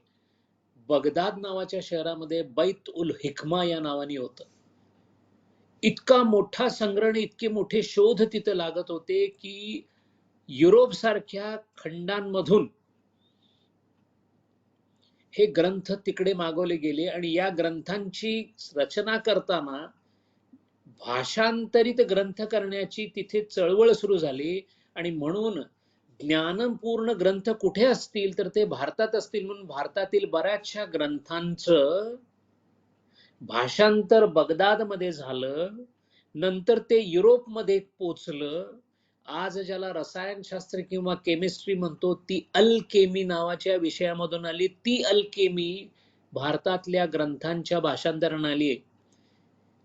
बगदाद नावाच्या शहरामध्ये बैत उल हिकमा या नावाने होतं. इतका मोठा संग्रह, इतके मोठे शोध तिथं लागत होते की युरोप सारख्या खंडांमधून हे ग्रंथ तिकडे मागवले गेले आणि या ग्रंथांची रचना करताना भाषांतरित ग्रंथ करण्याची तिथे चळवळ सुरू झाली. आणि म्हणून ज्ञानपूर्ण ग्रंथ कुठे असतील तर ते भारतात असतील, म्हणून भारतातील बऱ्याचशा ग्रंथांचं भाषांतर बगदादमध्ये झालं, नंतर ते युरोपमध्ये पोचलं. आज ज्याला रसायनशास्त्र किंवा केमिस्ट्री म्हणतो ती अल्केमी नावाच्या विषयामधून आली. ती अल्केमी भारतातल्या ग्रंथांच्या भाषांतराने आली.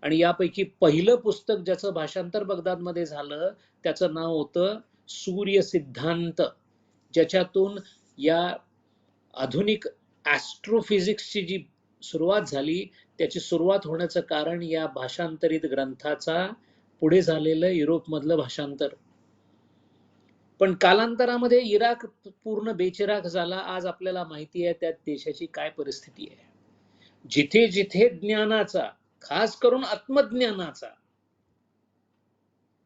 आणि यापैकी पहिलं पुस्तक ज्याचं भाषांतर बगदादमध्ये झालं त्याचं नाव होतं सूर्य सिद्धांत, ज्याच्यातून या आधुनिक ॲस्ट्रोफिजिक्सची जी सुरुवात झाली त्याची सुरुवात होण्याचं कारण या भाषांतरित ग्रंथाचा पुढे झालेलं युरोपमधलं भाषांतर. पण कालांतरामध्ये इराक पूर्ण बेचिराख झाला. आज आपल्याला माहिती आहे त्या देशाची काय परिस्थिती आहे. जिथे जिथे ज्ञानाचा, खास करून आत्मज्ञानाचा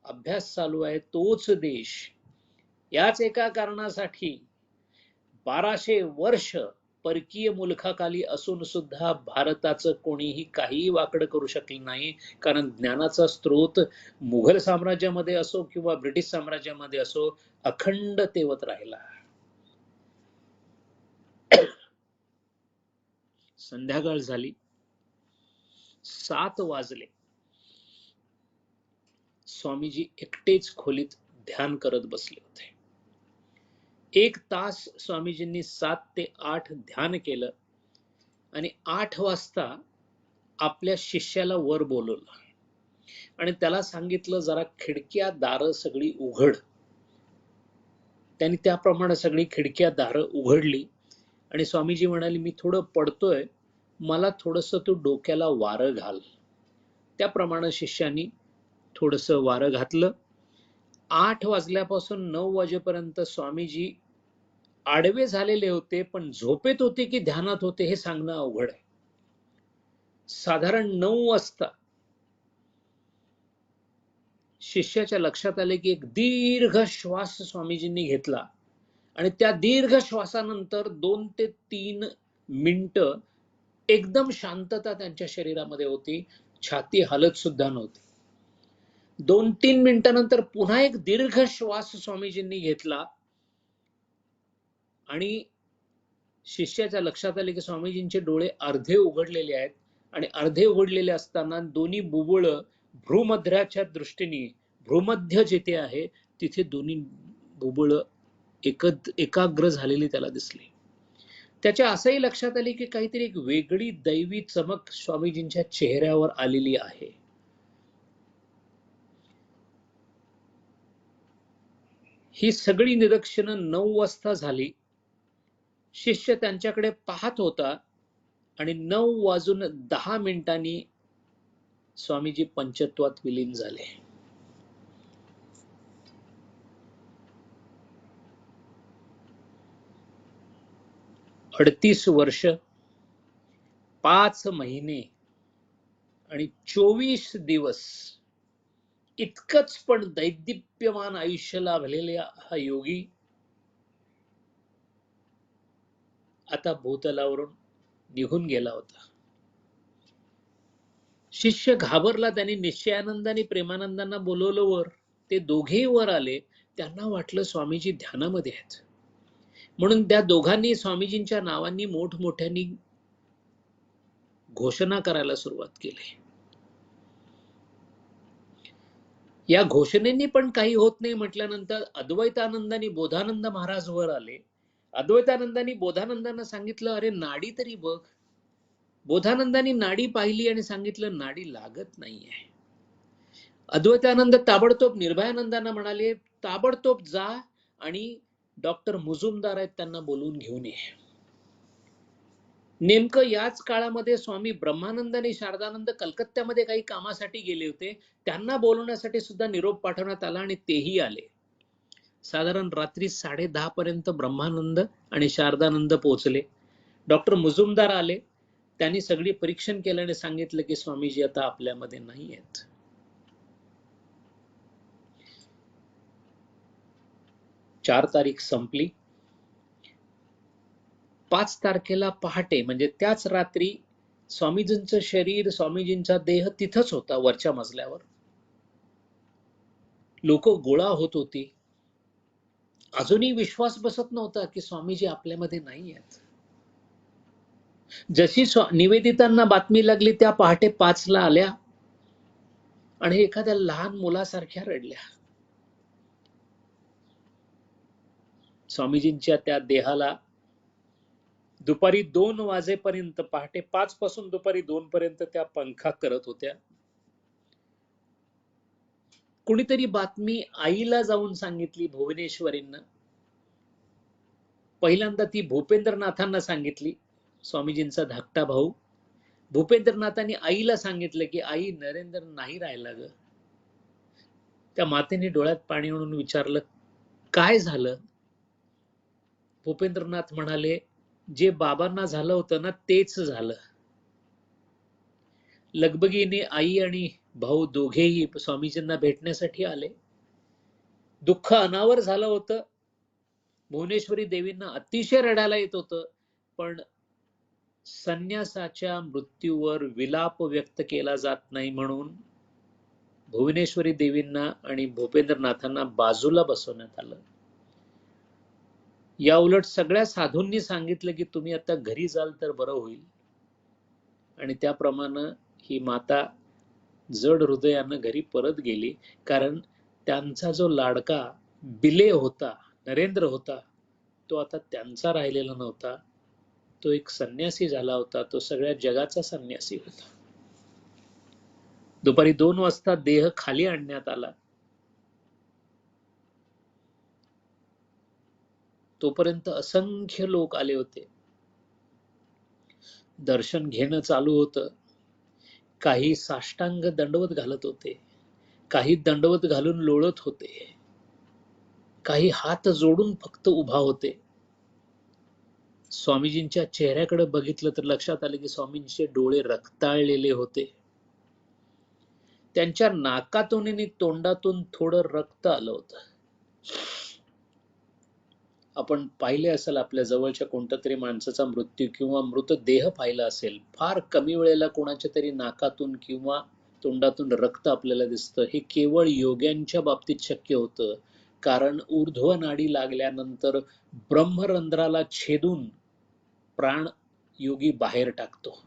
अभ्यास चालू आहे तोच देश याच एका कारणासाठी 1200 वर्ष परकीय मुलखाखाली असून सुद्धा भारताचं कोणीही काहीही वाकडं करू शकलं नाही, कारण ज्ञानाचा स्रोत मुघल साम्राज्यामध्ये असो किंवा ब्रिटिश साम्राज्यामध्ये असो अखंड तेवत राहिला. संध्याकाळ झाली, 7 वाजले. स्वामीजी एकटेच खोलीत ध्यान करत बसले होते. 1 तास स्वामीजींनी 7 ते 8 ध्यान केलं आणि 8 वाजता आपल्या शिष्याला वर बोलवलं आणि त्याला सांगितलं जरा खिडक्या दारं सगळी उघड. त्यांनी त्याप्रमाणे सगळी खिडक्या दारं उघडली आणि स्वामीजी म्हणाले, मी थोडं पडतोय, मला थोडंसं तू डोक्याला वारं घाल. त्याप्रमाणे शिष्यानी थोडंसं वारं घातलं. 8 वाजल्यापासून 9 वाजेपर्यंत स्वामीजी आडवे झालेले होते, पण झोपेत होते की ध्यानात होते हे सांगणं अवघड आहे. साधारण 9 वाजता शिष्याच्या लक्षात आले की एक दीर्घ श्वास स्वामीजींनी घेतला आणि त्या दीर्घ श्वासानंतर 2 ते 3 मिनिटं एकदम शांतता त्यांच्या शरीरामध्ये होती. छाती हलत सुद्धा नव्हती. 2-3 मिनिटानंतर पुन्हा एक दीर्घ श्वास स्वामीजींनी घेतला आणि शिष्याच्या लक्षात आले की स्वामीजींचे डोळे अर्धे उघडलेले आहेत आणि अर्धे उघडलेले असताना दोन्ही बुबुळ भ्रूमध्याच्या दृष्टीने, भ्रूमध्य जिथे आहे तिथे दोन्ही बुबुळ एकाग्र झालेली त्याला दिसली. त्याच्या असंही लक्षात आले की काहीतरी एक वेगळी दैवी चमक स्वामीजींच्या चेहऱ्यावर आलेली आहे. ही सगळी निरीक्षणं 9 वाजता झाली. शिष्य त्यांच्याकडे पाहत होता आणि 9:10 स्वामीजी पंचत्वात विलीन झाले. अडतीस वर्ष, 5 महिने आणि 24 दिवस इतकंच पण दैदिप्यमान आयुष्य लाभलेला हा योगी आता भूतलावरून निघून गेला होता. शिष्य घाबरला. त्यांनी निश्चयानंदाने प्रेमानंदांना बोलवलं वर. ते दोघेही वर आले. त्यांना वाटलं स्वामीजी ध्यानामध्ये आहेत, म्हणून त्या दोघांनी स्वामीजींच्या नावांनी मोठमोठ्यांनी घोषणा करायला सुरुवात केली. या घोषणेने पण काही होत नाही म्हटल्यानंतर अद्वैतानंदांनी बोधानंद महाराज वर आले. अद्वैतानंदांनी बोधानंदांना सांगितलं, अरे नाडी तरी बघ. बोधानंदांनी नाडी पाहिली आणि सांगितलं नाडी लागत नाहीये. अद्वैतानंद ताबडतोब निर्भयानंदांना म्हणाले, ताबडतोब जा आणि डॉक्टर मुजुमदार आहेत त्यांना बोलवून घेऊन ये. नेमकं याच काळामध्ये स्वामी ब्रह्मानंद आणि शारदानंद कलकत्त्यामध्ये काही कामासाठी गेले होते. त्यांना बोलवण्यासाठी सुद्धा निरोप पाठवण्यात आला आणि तेही आले. साधारण रात्री 10:30 पर्यंत ब्रह्मानंद आणि शारदानंद पोहोचले. डॉक्टर मुजुमदार आले. त्यांनी सगळी परीक्षण केलं आणि सांगितलं की स्वामीजी आता आपल्यामध्ये नाही आहेत. चार तारीख संपली. 5 तारखेला पहाटे म्हणजे त्याच रात्री स्वामीजींचं शरीर, स्वामीजींचा देह तिथंच होता वरच्या मजल्यावर. लोक गोळा होत होती. अजूनही विश्वास बसत नव्हता की स्वामीजी आपल्यामध्ये नाही आहेत. जशी निवेदितांना बातमी लागली त्या पहाटे 5ला आल्या आणि एखाद्या लहान मुलासारख्या रडल्या. स्वामीजींच्या त्या देहाला दुपारी 2 वाजेपर्यंत, पहाटे 5 पासून दुपारी 2 पर्यंत त्या पंखा करत होत्या. कुणीतरी बातमी आईला जाऊन सांगितली भुवनेश्वरींना. पहिल्यांदा ती भूपेंद्रनाथांना सांगितली, स्वामीजींचा धाकटा भाऊ. भूपेंद्रनाथांनी आईला सांगितलं की आई, नरेंद्र नाही राहिला ग. त्या मातेने डोळ्यात पाणी आणून विचारलं, काय झालं? भूपेंद्रनाथ म्हणाले, जे बाबांना झालं होतं ना तेच झालं. लगबगीने आई आणि भाऊ दोघेही स्वामीजींना भेटण्यासाठी आले. दुःख अनावर झालं होतं. भुवनेश्वरी देवींना अतिशय रडायला येत होतं, पण संन्यासाच्या मृत्यूवर विलाप व्यक्त केला जात नाही म्हणून भुवनेश्वरी देवींना आणि भूपेंद्रनाथांना बाजूला बसवण्यात आलं. या उलट सगळ्या साधूंनी सांगितलं की तुम्ही आता घरी जाल तर बरं होईल. आणि त्याप्रमाणे ही माता जड हृदयानं घरी परत गेली. कारण त्यांचा जो लाडका बिले होता, नरेंद्र होता, तो आता त्यांचा राहिलेला नव्हता. तो एक संन्यासी झाला होता. तो सगळ्या जगाचा संन्यासी होता. दुपारी 2 वाजता देह खाली आणण्यात आला. तोपर्यंत असंख्य लोक आले होते. दर्शन घेणं चालू होतं. काही साष्टांग दंडवत घालत होते, काही दंडवत घालून लोळत होते, काही हात जोडून फक्त उभा होते. स्वामीजींच्या चेहऱ्याकडे बघितलं तर लक्षात आलं की स्वामींचे डोळे रक्ताळलेले होते. त्यांच्या नाकातून आणि तोंडातून थोडं रक्त आलं होतं. आपण पाहिले असेल आपल्या जवळच्या कोणत्या तरी माणसाचा मृत्यू किंवा मृतदेह पाहिला असेल, फार कमी वेळेला कोणाच्या तरी नाकातून किंवा तोंडातून रक्त आपल्याला दिसतं. हे केवळ योग्यांच्या बाबतीत शक्य होतं, कारण ऊर्ध्व नाडी लागल्यानंतर ब्रह्मरंध्राला छेदून प्राण योगी बाहेर टाकतो.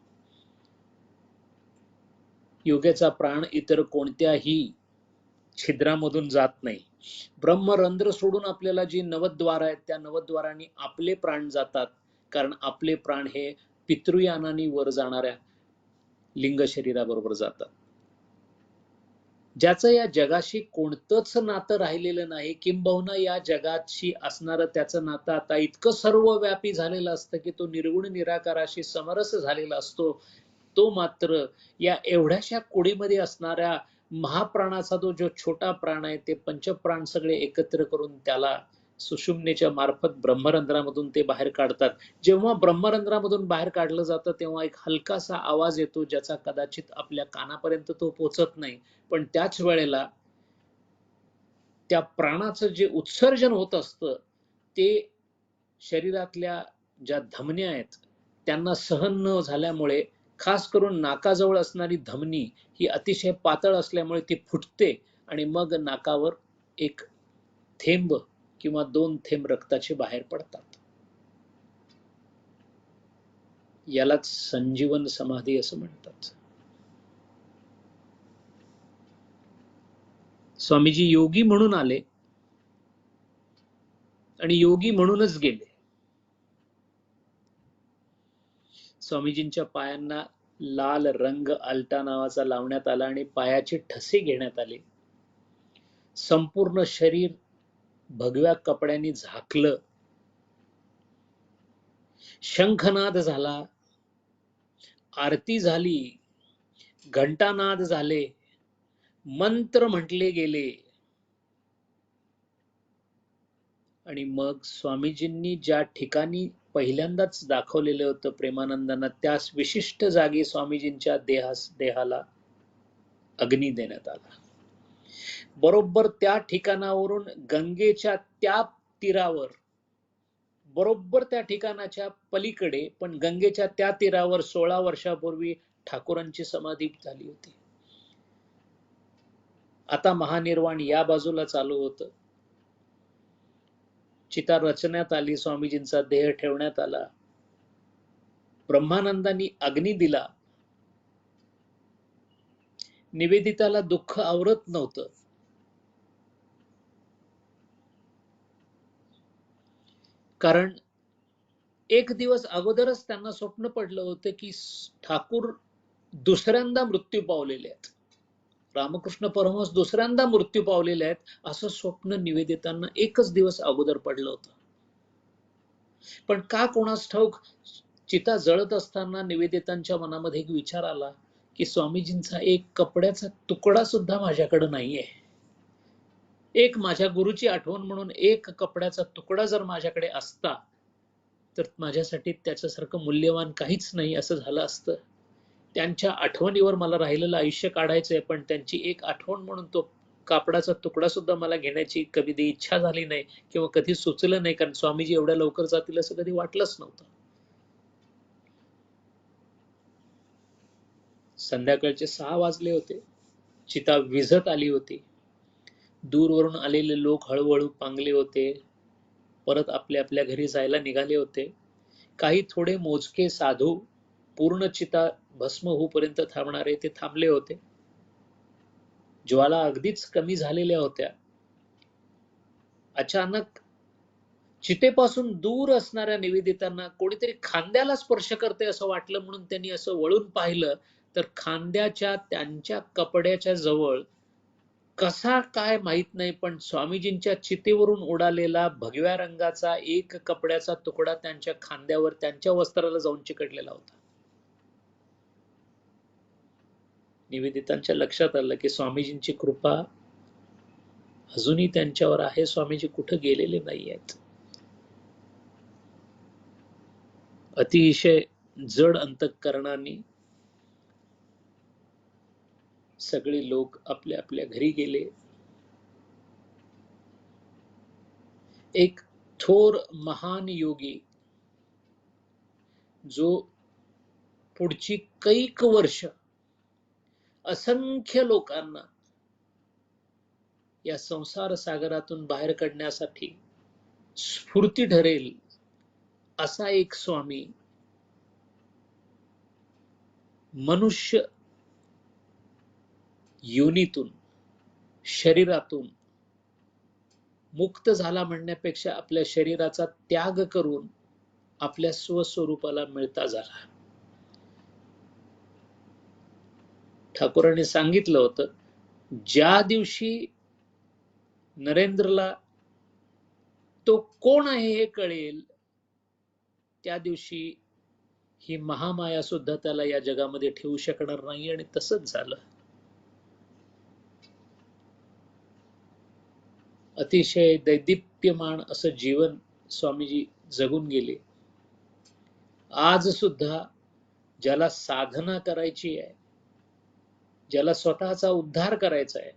योग्याचा प्राण इतर कोणत्याही छिद्रामधून जात नाही. ब्रह्मरंध्र सोडून आपल्याला जी नवद्वार आहेत त्या नवद्वारांनी आपले प्राण जातात, कारण आपले प्राण हे पितृयानांनी वर जाणाऱ्या लिंग शरीराबरोबर जातात. ज्याचं या जगाशी कोणतंच नातं राहिलेलं नाही, किंबहुना या जगाशी असणारं त्याचं नातं आता इतकं सर्वव्यापी झालेलं असतं की तो निर्गुण निराकाराशी समरस झालेला असतो. तो मात्र या एवढ्याशा कुडीमध्ये असणाऱ्या महाप्राणाचा तो जो छोटा प्राण आहे, ते पंचप्राण सगळे एकत्र करून त्याला सुषुम्नेच्या मार्फत ब्रह्मरंध्रामधून ते बाहेर काढतात. जेव्हा ब्रह्मरंध्रामधून बाहेर काढलं जातं तेव्हा एक हलकासा आवाज येतो, ज्याचा कदाचित आपल्या कानापर्यंत तो पोचत नाही. पण त्याच वेळेला त्या प्राणाचं जे उत्सर्जन होत असतं ते शरीरातल्या ज्या धमन्या आहेत त्यांना सहन न झाल्यामुळे, खास करून नाकाजवळ असणारी धमनी ही अतिशय पातळ असल्यामुळे ती फुटते आणि मग नाकावर एक थेंब किंवा 2 थेंब रक्ताचे बाहेर पडतात. यालाच संजीवन समाधी असं म्हणतात. स्वामीजी योगी म्हणून आले आणि योगी म्हणूनच गेले. स्वामीजींच्या पायांना लाल रंग आलटा नावाचा लावण्यात आला आणि पायाचे ठसे घेण्यात आले. संपूर्ण शरीर भगव्या कपड्यांनी झाकलं. शंखनाद झाला, आरती झाली, घंटानाद झाले, मंत्र म्हटले गेले आणि मग स्वामीजींनी ज्या ठिकाणी पहिल्यांदाच दाखवलेलं होतं प्रेमानंदांना, त्या विशिष्ट जागी स्वामीजींच्या देहाला अग्नी देण्यात आला. बरोबर त्या ठिकाणावरून गंगेच्या त्या तीरावर, बरोबर त्या ठिकाणाच्या पलीकडे पण गंगेच्या त्या तीरावर 16 वर्षापूर्वी ठाकूरांची समाधी झाली होती. आता महानिर्वाण या बाजूला चालू होतं. चिता रचण्यात आली, स्वामीजींचा देह ठेवण्यात आला. ब्रह्मानंदांनी अग्नी दिला. निवेदिताला दुःख आवरत नव्हतं. कारण एक दिवस अगोदरच त्यांना स्वप्न पडलं होतं की ठाकूर दुसऱ्यांदा मृत्यू पावलेले आहेत. रामकृष्ण परमहंस दुसऱ्यांदा मृत्यू पावलेले आहेत असं स्वप्न निवेदितांना एकच दिवस अगोदर पडलं होतं. पण का कोणास ठाऊक चिता जळत असताना निवेदितांच्या मनामध्ये एक विचार आला की स्वामीजींचा एक कपड्याचा तुकडा सुद्धा माझ्याकडे नाहीये. एक माझ्या गुरुची आठवण म्हणून एक कपड्याचा तुकडा जर माझ्याकडे असता तर माझ्यासाठी त्याच्यासारखं मूल्यवान काहीच नाही असं झालं असतं. त्यांच्या आठवणीवर मला राहिलेलं आयुष्य काढायचंय, पण त्यांची एक आठवण म्हणून तो कापडाचा तुकडा सुद्धा मला घेण्याची कधी इच्छा झाली नाही किंवा कधी सुचलं नाही, कारण स्वामीजी एवढ्या लवकर जातील असं कधी वाटलंच नव्हतं. संध्याकाळचे 6 वाजले होते. चिता विझत आली होती. दूरवरून आलेले लोक हळूहळू पांगले होते. परत आपल्या आपल्या घरी जायला निघाले होते. काही थोडे मोजके साधू पूर्ण चिता भस्म होईपर्यंत थांबणारे ते थांबले होते. ज्वाला अगदीच कमी झालेल्या होत्या. अचानक चितेपासून दूर असणाऱ्या निवेदितांना कोणीतरी खांद्याला स्पर्श करते असं वाटलं, म्हणून त्यांनी असं वळून पाहिलं तर खांद्याच्या त्यांच्या कपड्याच्या जवळ कसा काय माहित नाही, पण स्वामीजींच्या चितेवरून उडालेला भगव्या रंगाचा एक कपड्याचा तुकडा त्यांच्या खांद्यावर त्यांच्या वस्त्राला जाऊन चिकटलेला होता. निवेदितांच्या लक्षात आलं की स्वामीजींची कृपा अजूनही त्यांच्यावर आहे. स्वामीजी कुठे गेलेले नाहीयेत. अतिशय जड अंतःकरणाने सगळे लोक आपल्या आपल्या घरी गेले. एक थोर महान योगी जो पुढची कैक वर्ष असंख्य लोकांना या संसार सागरातून बाहेर काढण्यासाठी स्फूर्ती ठरेल असा एक स्वामी मनुष्य योनीतून शरीरातून मुक्त झाला म्हणण्यापेक्षा आपल्या शरीराचा त्याग करून आपल्या स्वस्वरूपाला मिळता झाला. ठाकूरांनी सांगितलं होतं, ज्या दिवशी नरेंद्रला तो कोण आहे हे कळेल त्या दिवशी ही महामाया सुद्धा त्याला या जगामध्ये ठेवू शकणार नाही. आणि तसंच झालं. अतिशय दैदिप्यमान असं जीवन स्वामीजी जगून गेले. आज सुद्धा ज्याला साधना करायची आहे, ज्याला स्वतःचा उद्धार करायचा आहे,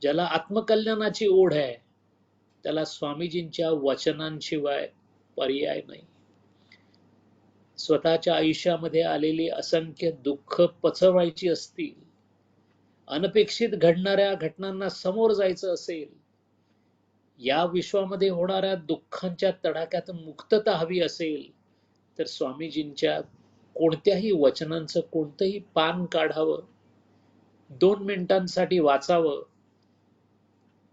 ज्याला आत्मकल्याणाची ओढ आहे, त्याला स्वामीजींच्या वचनांशिवाय पर्याय नाही. स्वतःच्या आयुष्यामध्ये आलेली असंख्य दुःख पचवायची असतील, अनपेक्षित घडणाऱ्या घटनांना समोर जायचं असेल, या विश्वामध्ये होणाऱ्या दुःखांच्या तडाख्यातून मुक्तता हवी असेल, तर स्वामीजींच्या कोणत्याही वचनांचं कोणतंही पान काढावं, 2 मिनिटांसाठी वाचावं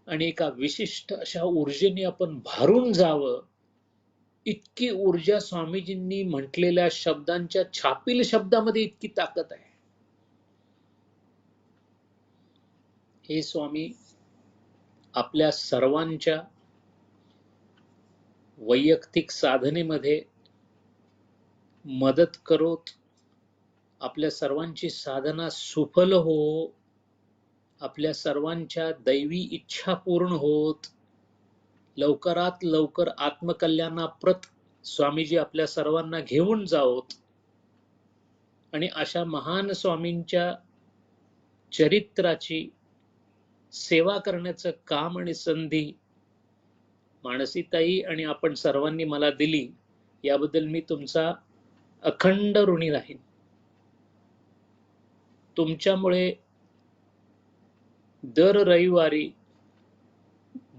आणि एका विशिष्ट अशा ऊर्जेने आपण भारून जावं. इतकी ऊर्जा स्वामीजींनी म्हटलेल्या शब्दांच्या छापील शब्दामध्ये इतकी ताकद आहे. हे स्वामी आपल्या सर्वांच्या वैयक्तिक साधनेमध्ये मदत करोत. आपल्या सर्वांची साधना सुफल हो. आपल्या सर्वांच्या दैवी इच्छा पूर्ण होत. लवकरात लवकर आत्मकल्याणाप्रत स्वामीजी आपल्या सर्वांना घेऊन जावोत. आणि अशा महान स्वामींच्या चरित्राची सेवा करण्याचं काम आणि संधी मानसीताई आणि आपण सर्वांनी मला दिली, याबद्दल मी तुमचा अखंड ऋणी राहीन. तुमच्यामुळे दर रविवारी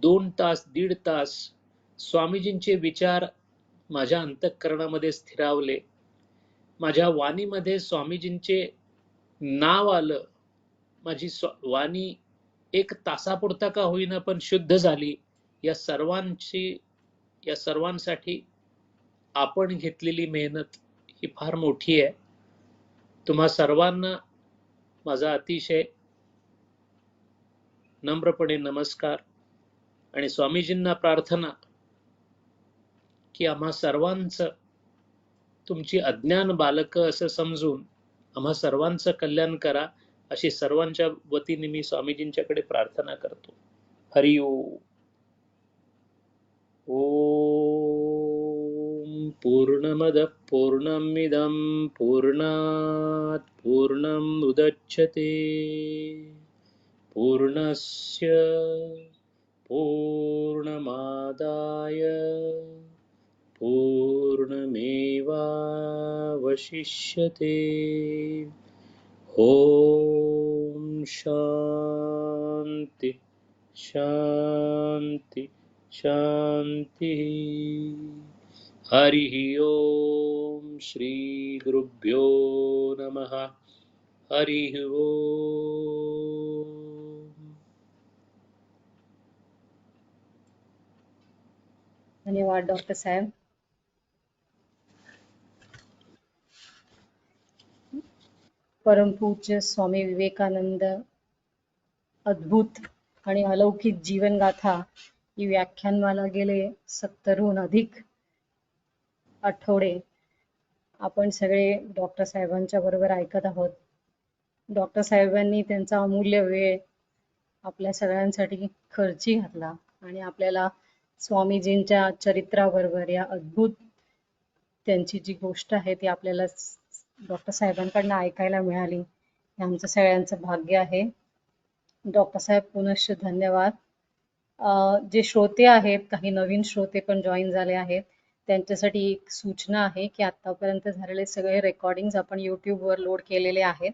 2 तास 1.5 तास स्वामीजींचे विचार माझ्या अंतःकरणामध्ये स्थिरावले. माझ्या वाणीमध्ये स्वामीजींचे नाव आलं. माझी वाणी 1 तासापुरता का होईना पण शुद्ध झाली. या सर्वांसाठी आपण घेतलेली मेहनत ही फार मोठी आहे. तुम्हा सर्वांना माझा अतिशय नम्रपणे नमस्कार आणि स्वामीजींना प्रार्थना की आम्हा सर्वांचं, तुमची अज्ञान बालकं असं समजून आम्हा सर्वांचं कल्याण करा, अशी सर्वांच्या वतीने मी स्वामीजींच्याकडे प्रार्थना करतो. हरि ओम. ओम पूर्णमदः पूर्णमिदं पूर्णात् पूर्णमुदच्यते पूर्णस्य पूर्णमादाय पूर्णमेवावशिष्यते. ओम शांति शांति शांति. हरि ओम. श्री गुरुभ्यो नमः. हरि ओम. धन्यवाद डॉक्टर साहेब. परमपूज्य स्वामी विवेकानंद अद्भुत आणि अलौकिक जीवनगाथा ही व्याख्यानमाला गेले 70हून अधिक आठवडे आपण सगळे डॉक्टर साहेबांच्या बरोबर ऐकत आहोत. डॉक्टर साहेबांनी त्यांचा अमूल्य वेळ आपल्या सगळ्यांसाठी खर्ची घातला आणि आपल्याला स्वामीजींच्या चरित्राबरोबर या अद्भुत त्यांची जी गोष्ट आहे ती आपल्याला डॉक्टर साहेबांकडनं ऐकायला मिळाली. हे आमचं सगळ्यांचं भाग्य आहे. डॉक्टर साहेब पुनश्च धन्यवाद. जे श्रोते आहेत, काही नवीन श्रोते पण जॉईन झाले आहेत, त्यांच्यासाठी एक सूचना आहे की आतापर्यंत झालेले सगळे रेकॉर्डिंग्स आपण यूट्यूबवर लोड केलेले आहेत.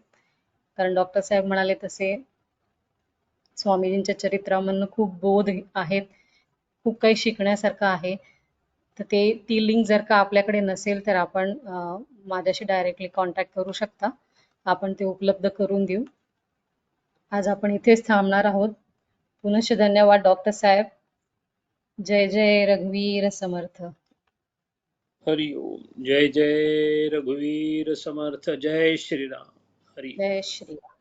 कारण डॉक्टर साहेब म्हणाले तसे स्वामीजींच्या चरित्रामधनं खूप बोध आहेत, खूप काही शिकण्यासारखं आहे. तर ती लिंक जर का आपल्याकडे नसेल तर आपण माझ्याशी डायरेक्टली कॉन्टॅक्ट करू शकता. आपण ते उपलब्ध करून देऊ. आज आपण इथेच थांबणार आहोत. पुनश्च धन्यवाद डॉक्टर साहेब. जय जय रघुवीर समर्थ. हरि ओम. जय जय रघुवीर समर्थ. जय श्रीराम. हरि. जय श्री राम.